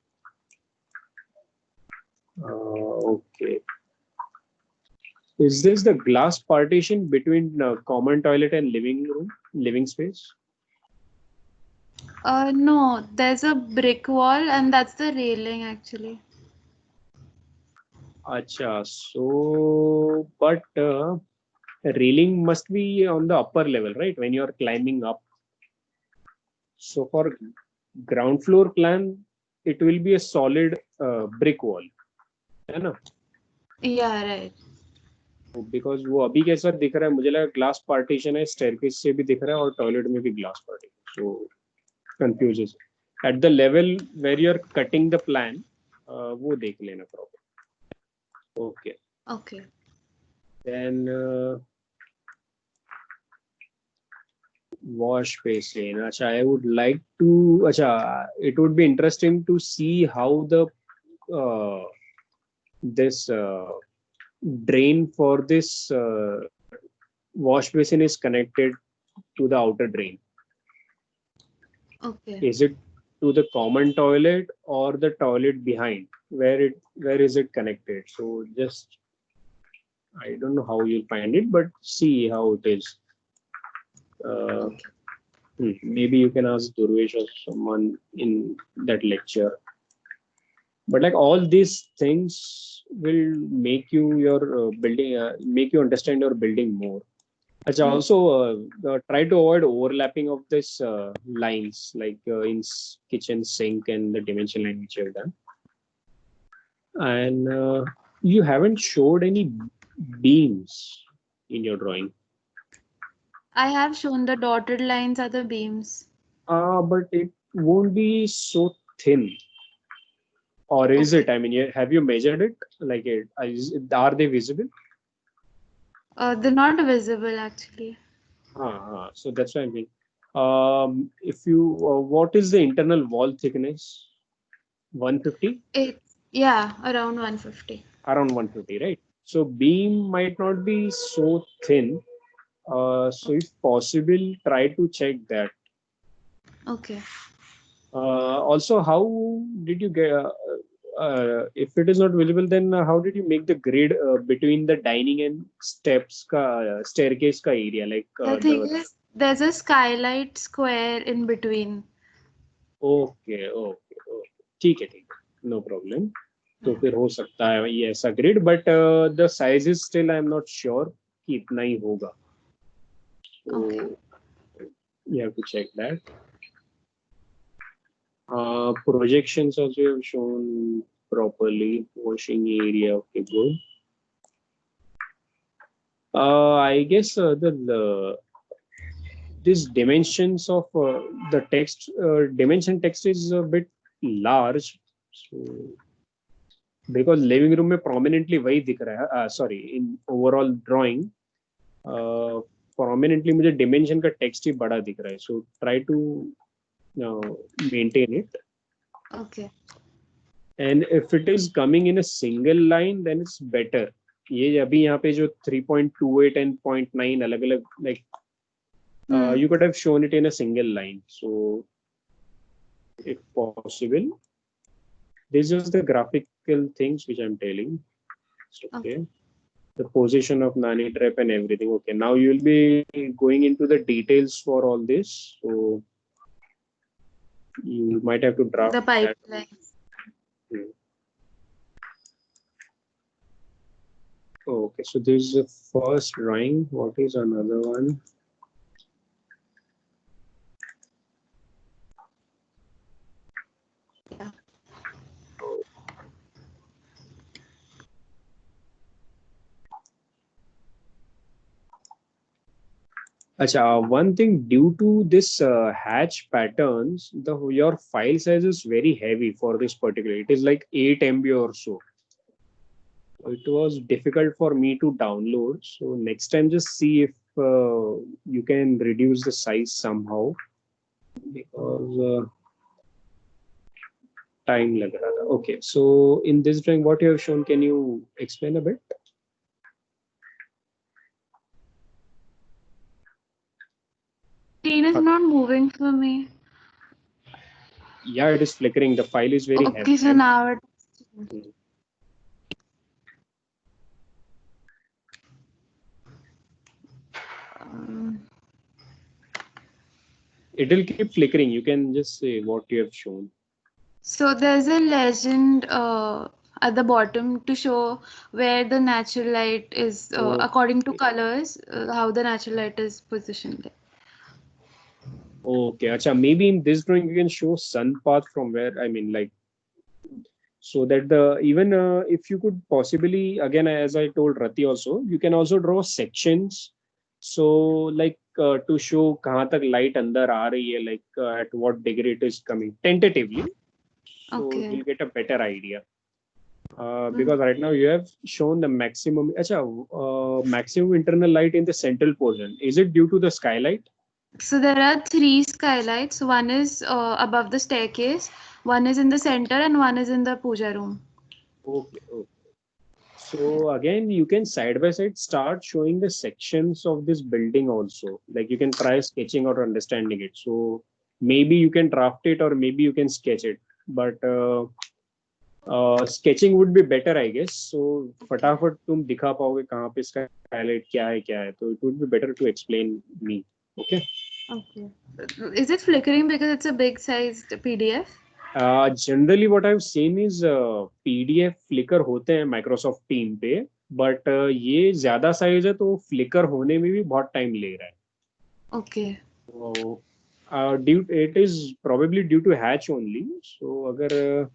Okay. Is this the glass partition between common toilet and living space? No, there's a brick wall and that's the railing actually. Acha, so but railing must be on the upper level, right? When you're climbing up. So for ground floor plan, it will be a solid brick wall. Yeah, right. Because वो अभी कैसा दिख रहा है, मुझे लगा glass partition है, staircase से भी दिख रहा है और टॉयलेट में भी glass partition, so confuses at the level where you are cutting the plan, वो देख लेना proper. Okay, Okay. then wash basin. Acha, I would like to, acha, it would be interesting to see how the this drain for this wash basin is connected to the outer drain. Okay. Is it to the common toilet or the toilet behind? Where is it connected? So just, I don't know how you'll find it, but see how it is. Maybe you can ask Durvesh or someone in that lecture. But like all these things will make you your building, make you understand your building more. Achha, also try to avoid overlapping of this lines, like in kitchen sink and the dimension line which you have done. And you haven't showed any beams in your drawing. I have shown the dotted lines are the beams. But it won't be so thin. Or is it? I mean, have you measured it? Like, are they visible? They're not visible actually. So that's what I mean. If you, what is the internal wall thickness? 150? It's, yeah, around 150. Around 150, right? So beam might not be so thin. So if possible, try to check that. Okay. Also, how did you get, if it is not visible, then how did you make the grid between the dining and steps staircase ka area? Like The thing is, there's a skylight square in between. Okay. ठीक है, no problem. तो फिर हो सकता है ये ऐसा grid, but the size is still I'm not sure कि इतना ही होगा. So you have to check that. Projections also have shown properly. Washing area, okay, good. I guess these dimensions of the text, dimension text is a bit large. So because living room में prominently वही दिख रहा है. Sorry, in overall drawing, prominently मुझे dimension का text ही बड़ा दिख रहा है. So try to maintain it. Okay. And if it is coming in a single line, then it's better. ये अभी यहाँ पे जो 3.28 and 0.9 अलग-अलग, like you could have shown it in a single line. So if possible, this is the graphical things which I'm telling. Okay. The position of nanny trap and everything. Okay. Now you will be going into the details for all this. So you might have to draft the pipelines. Okay, so this is the first drawing. What is another one? Yeah. Acha, one thing, due to this hatch patterns, your file size is very heavy for this particular. It is like 8 MB or so. It was difficult for me to download. So next time, just see if you can reduce the size somehow, because time lag raha tha. Okay, so in this drawing, what you have shown, can you explain a bit? Screen is not moving for me. Yeah, it is flickering. The file is very heavy. Okay, so now it. It will keep flickering. You can just say what you have shown. So there's a legend at the bottom to show where the natural light is, according to colors, how the natural light is positioned there. Okay, acha, maybe in this drawing you can show sun path from where, I mean, like so that the even if you could possibly, again as I told Rati also, you can also draw sections, so like to show kahan tak light andar aa rahi hai, like at what degree it is coming tentatively, so Okay. you'll get a better idea. Because right now you have shown the maximum maximum internal light in the central portion. Is it due to the skylight? So there are 3 skylights. One is above the staircase, one is in the center, and one is in the puja room. Okay. So again, you can side by side start showing the sections of this building also. Like you can try sketching or understanding it. So maybe you can draft it or maybe you can sketch it. But sketching would be better, I guess. So फटाफट तुम दिखा पाओगे कहाँ पे इसका highlight क्या है. So it would be better to explain me. Okay. Okay. Is it flickering because it's a big sized PDF? Generally what I've seen is PDF flicker होते हैं Microsoft Team पे, but ये ज़्यादा size है तो flicker होने में भी बहुत time ले रहा है. Okay. So it is probably due to hatch only. So अगर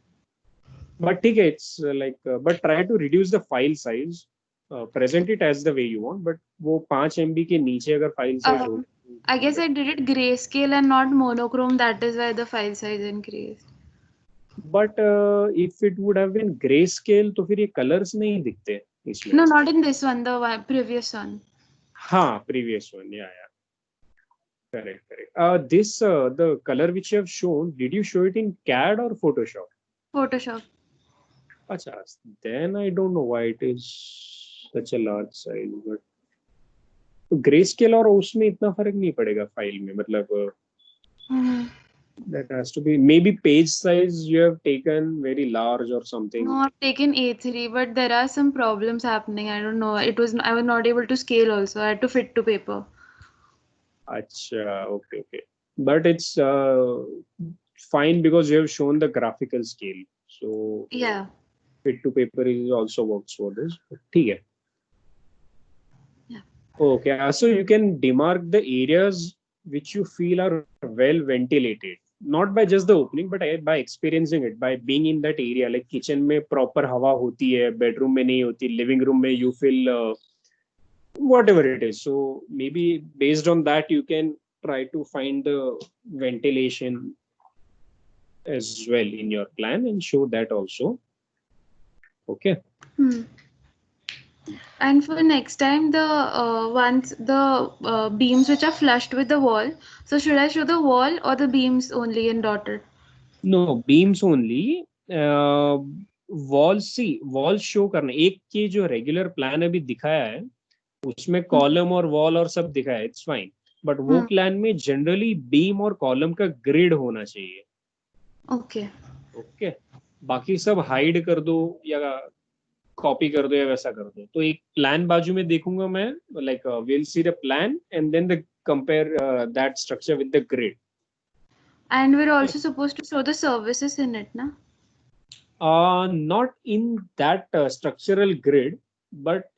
but ठीक है, it's like but try to reduce the file size. Present it as the way you want, but वो 5 MB के नीचे अगर file size हो. I guess I did it grayscale and not monochrome. That is why the file size increased. But if it would have been grayscale, तो फिर ये colors नहीं दिखते इसमें. No, not in this one. The previous one. हाँ, previous one. Yeah. Correct. This the color which you have shown. Did you show it in CAD or Photoshop? Photoshop. अच्छा, then I don't know why it is such a large size. But grayscale और उसमें इतना फर्क नहीं पड़ेगा file में, मतलब that has to be maybe page size you have taken very large or something. No, I've taken A3, but there are some problems happening. I don't know. I was not able to scale also. I had to fit to paper. Acha, okay. But it's fine because you have shown the graphical scale. So yeah, fit to paper is also works for this. ठीक है. Yeah. Okay, so you can demark the areas which you feel are well ventilated, not by just the opening, but by experiencing it, by being in that area. Like kitchen में proper हवा होती है, bedroom में नहीं होती, living room में you feel whatever it is. So maybe based on that you can try to find the ventilation as well in your plan and show that also. Okay. And for next time, the beams which are flushed with the wall. So should I show the wall or the beams only in dotted? No, beams only. Wall show करना. एक के जो regular plan अभी दिखाया है, उसमें column और wall और सब दिखाया है. It's fine. But वो plan में generally beam और column का grid होना चाहिए. Okay. बाकी सब hide कर दो या कॉपी कर दो या वैसा कर दो. तो एक प्लान बाजू में देखूंगा मैं, like we'll see the plan and then compare that structure with the grid. And we're also supposed to show the services in it, na? Not in that structural grid, but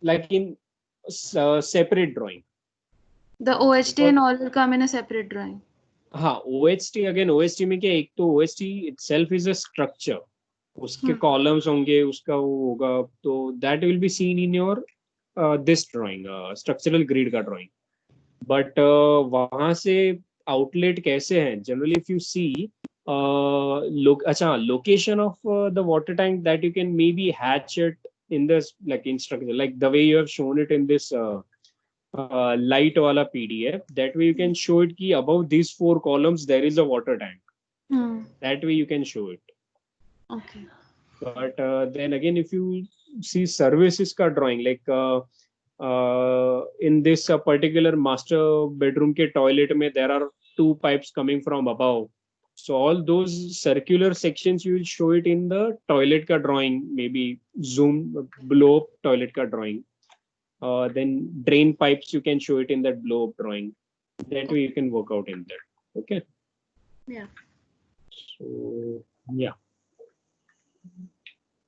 like in separate drawing. The OHT and all will come in a separate drawing. हाँ, OHT again, OHT में क्या, एक तो OHT itself is a structure. उसके columns होंगे, उसका वो होगा, तो that will be seen in your this drawing, structural grid का drawing. But वहाँ से outlet कैसे हैं? Generally, if you see, location of the water tank, that you can maybe hatch it in this like in structure, like the way you have shown it in this light wala PDF. That way you can show it कि above these 4 columns there is a water tank. That way you can show it. Okay. But then again, if you see services ka drawing, like in this particular master bedroom ke toilet mein, there are 2 pipes coming from above. So all those circular sections you will show it in the toilet ka drawing, maybe zoom blow up toilet ka drawing. Then drain pipes you can show it in that blow up drawing. That way you can work out in that. Okay. Yeah. So yeah.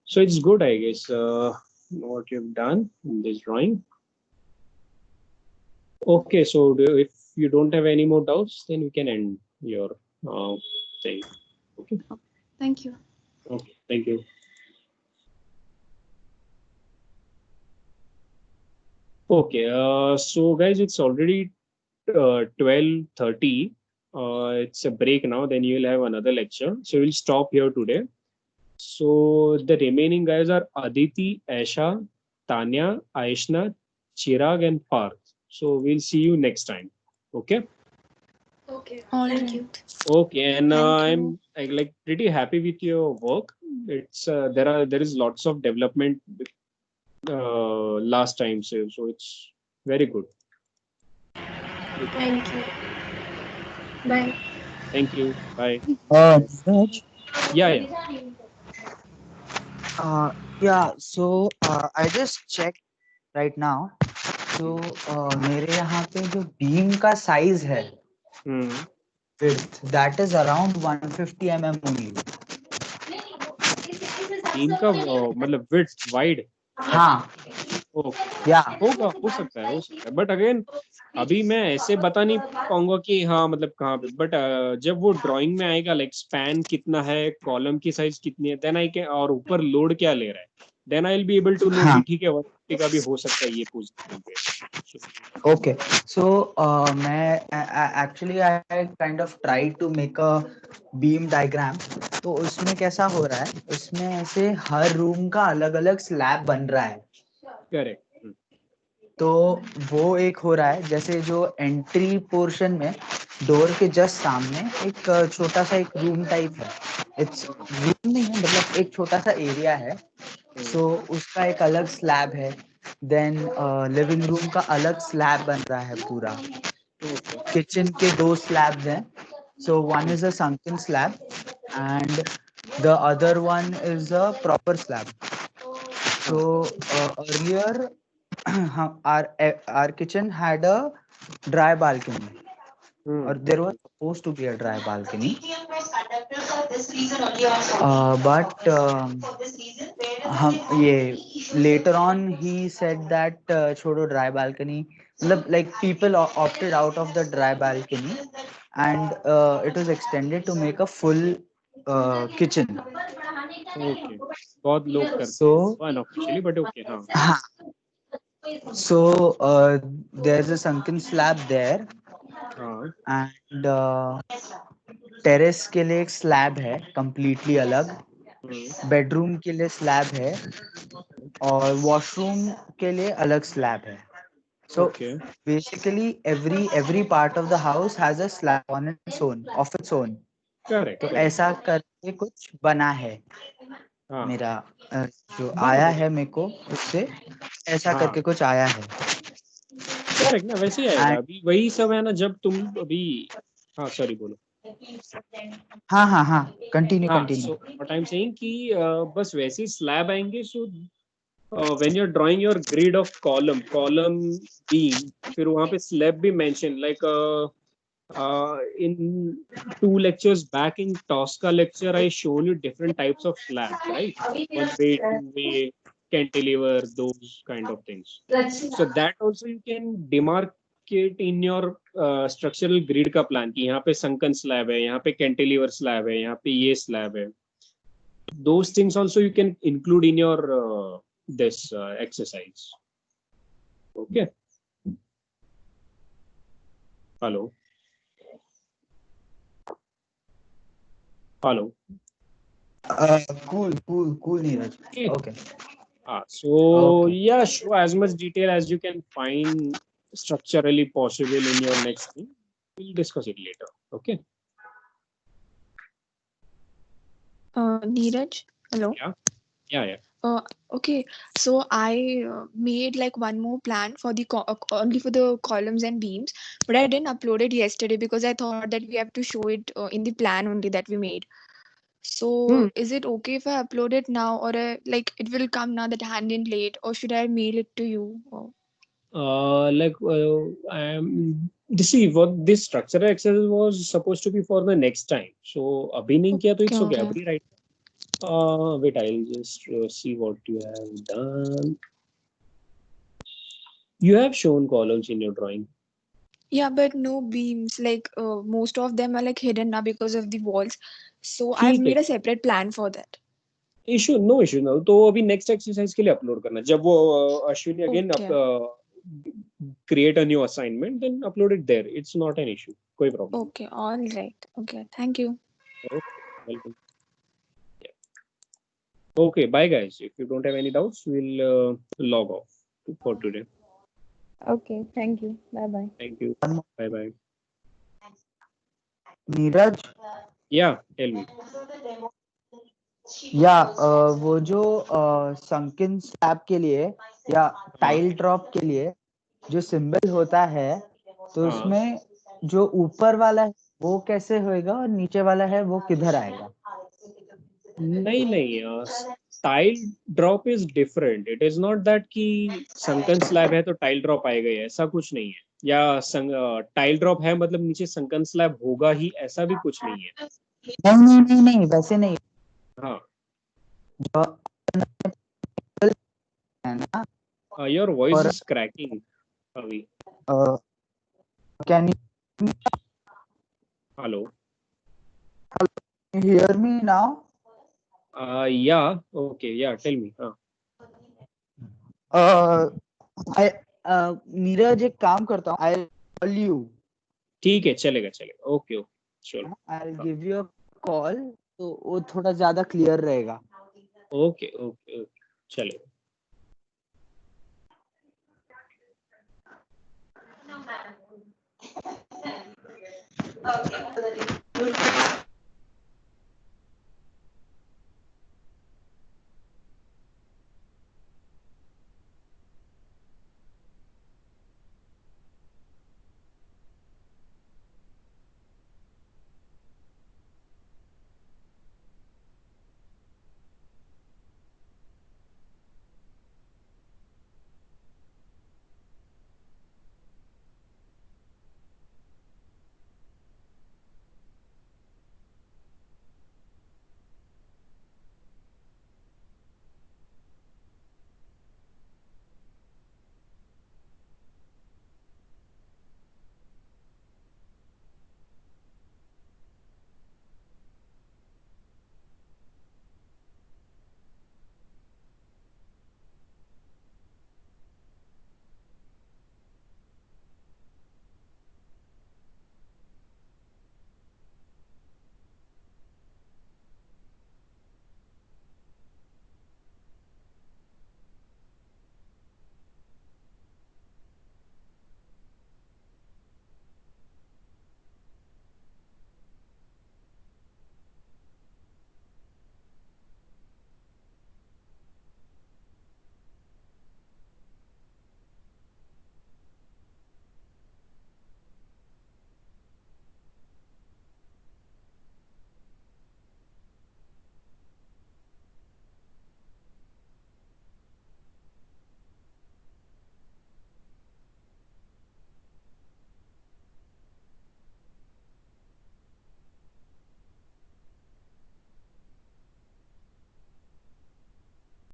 So it's good, I guess, what you've done in this drawing. Okay, so if you don't have any more doubts, then we can end your thing. Okay. Thank you. Okay, thank you. Okay, so guys, it's already 12:30. It's a break now, then you'll have another lecture. So we'll stop here today. So the remaining guys are Aditi, Aisha, Tanya, Aishna, Chirag, and Parth. So we'll see you next time. Okay. Okay. All Thank right. you. Okay, and Thank you. I'm like pretty happy with your work. It's there is lots of development last time, so it's very good. Thank you. Bye. Thank you. Bye. Neeraj, Yeah, yeah. yeah, so I just checked right now. So मेरे यहाँ पे जो beam का size है, width, that is around 150 mm only. Team का मतलब width wide. हाँ, okay, या हो सकता है बट अगेन अभी मैं ऐसे बता नहीं पाऊंगा कि हाँ मतलब कहाँ पे, बट जब वो ड्राइंग में आएगा लाइक स्पैन कितना है, कॉलम की साइज कितनी है, देन आई कैन, और ऊपर लोड क्या ले रहा है, then I will be able to know कि हाँ, ठीक है 150 का भी हो सकता है ये पोजीशन पे. okay. So मैं actually I kind of try to make a beam diagram. तो उसमें कैसा हो रहा है, उसमें ऐसे हर रूम का अलग अलग स्लैब बन रहा है. करेक्ट. तो वो एक हो रहा है, जैसे जो एंट्री पोर्शन में डोर के जस्ट सामने एक छोटा सा एक रूम टाइप है. इट्स रूम नहीं है, मतलब एक छोटा सा एरिया है. सो उसका एक अलग स्लैब है. देन लिविंग रूम का अलग स्लैब बन रहा है पूरा. किचन के 2 स्लैब्स हैं. So one is a sunken slab and the other one is a proper slab. So earlier our kitchen had a dry balcony, or there was supposed to be a dry balcony, but हम ये later on he said that छोड़ो dry balcony, मतलब like people opted out of the dry balcony and it was extended to make a full kitchen. Okay, बहुत लोग करते So हैं unofficially but okay. हाँ. हाँ, so there's a sunken slab there हाँ. and terrace के लिए एक स्लैब है कंप्लीटली अलग, बेडरूम के लिए स्लैब है और वॉशरूम के लिए अलग स्लैब है. So basically every part of the house has a slab on its own, of its own. Correct. तो ऐसा करके कुछ बना है. हाँ. मेरा जो आया है मेरे को उससे ऐसा हाँ. करके कुछ आया है. करेक्ट ना, वैसे ही आएगा. अभी वही सब है ना जब तुम अभी. हाँ सॉरी बोलो. हाँ हाँ हाँ, कंटिन्यू हाँ, continue. So what I am saying कि बस वैसे ही स्लैब आएंगे. So when you are drawing your grid of column beam, फिर वहां पे स्लैब भी mention like in 2 lectures back in Tosca lecture I shown you different types of slabs, right? One way, 2-way, cantilever, those kind of things. So that also you can demarcate in your structural grid का plan कि यहाँ पे sunken slab है, यहाँ पे cantilever slab है, यहाँ पे ये slab है. Those things also you can include in your this exercise. Okay. Hello. Hello. Cool, Neeraj. Okay. So yeah, show as much detail as you can find structurally possible in your next thing. We'll discuss it later. Okay. Neeraj, hello. Yeah. Okay, so I made like one more plan for the only for the columns and beams, but I didn't upload it yesterday because I thought that we have to show it in the plan only that we made. So is it okay if I upload it now, or like it will come now that hand in late, or should I mail it to you? See, what this structural exercise was supposed to be for the next time. So abhi nahi kiya to it's okay. Abhi right. Wait, I'll just see what you have done. You have shown columns in your drawing. Yeah, but no beams. Like most of them are like hidden now because of the walls. So I've made a separate plan for that. No issue. तो अभी next exercise के लिए upload करना. जब वो Ashwini again create a new assignment, then upload it there. It's not an issue. कोई problem. Okay, all right. Okay, thank you. Okay, welcome. Yeah. Okay, bye guys. If you don't have any doubts, we'll log off for today. Okay, thank you. Bye bye. Thank you. Bye bye. Neeraj, Yeah, tell me. या वो जो संकिन slab के लिए या tile drop के लिए जो symbol होता है, तो हाँ। उसमें जो ऊपर वाला है वो कैसे होएगा और नीचे वाला है वो किधर आएगा? नहीं, tile drop is different. It is not that कि संकन स्लैब है तो टाइल ड्रॉप आएगा, ऐसा कुछ नहीं है. या टाइल ड्रॉप है मतलब नीचे संकन स्लैब होगा ही, ऐसा भी कुछ नहीं है. नहीं, वैसे नहीं. हाँ, जो है ना, योर वॉइस इज क्रैकिंग अभी. Can you hello, hear me now? या ओके, या टेल मी. हाँ, नीरज, एक काम करता हूँ, आई कॉल यू. ठीक है, चलेगा. ओके, चलो. I give you a call, तो वो थोड़ा ज्यादा क्लियर रहेगा. ओके, चलेगा. Okay.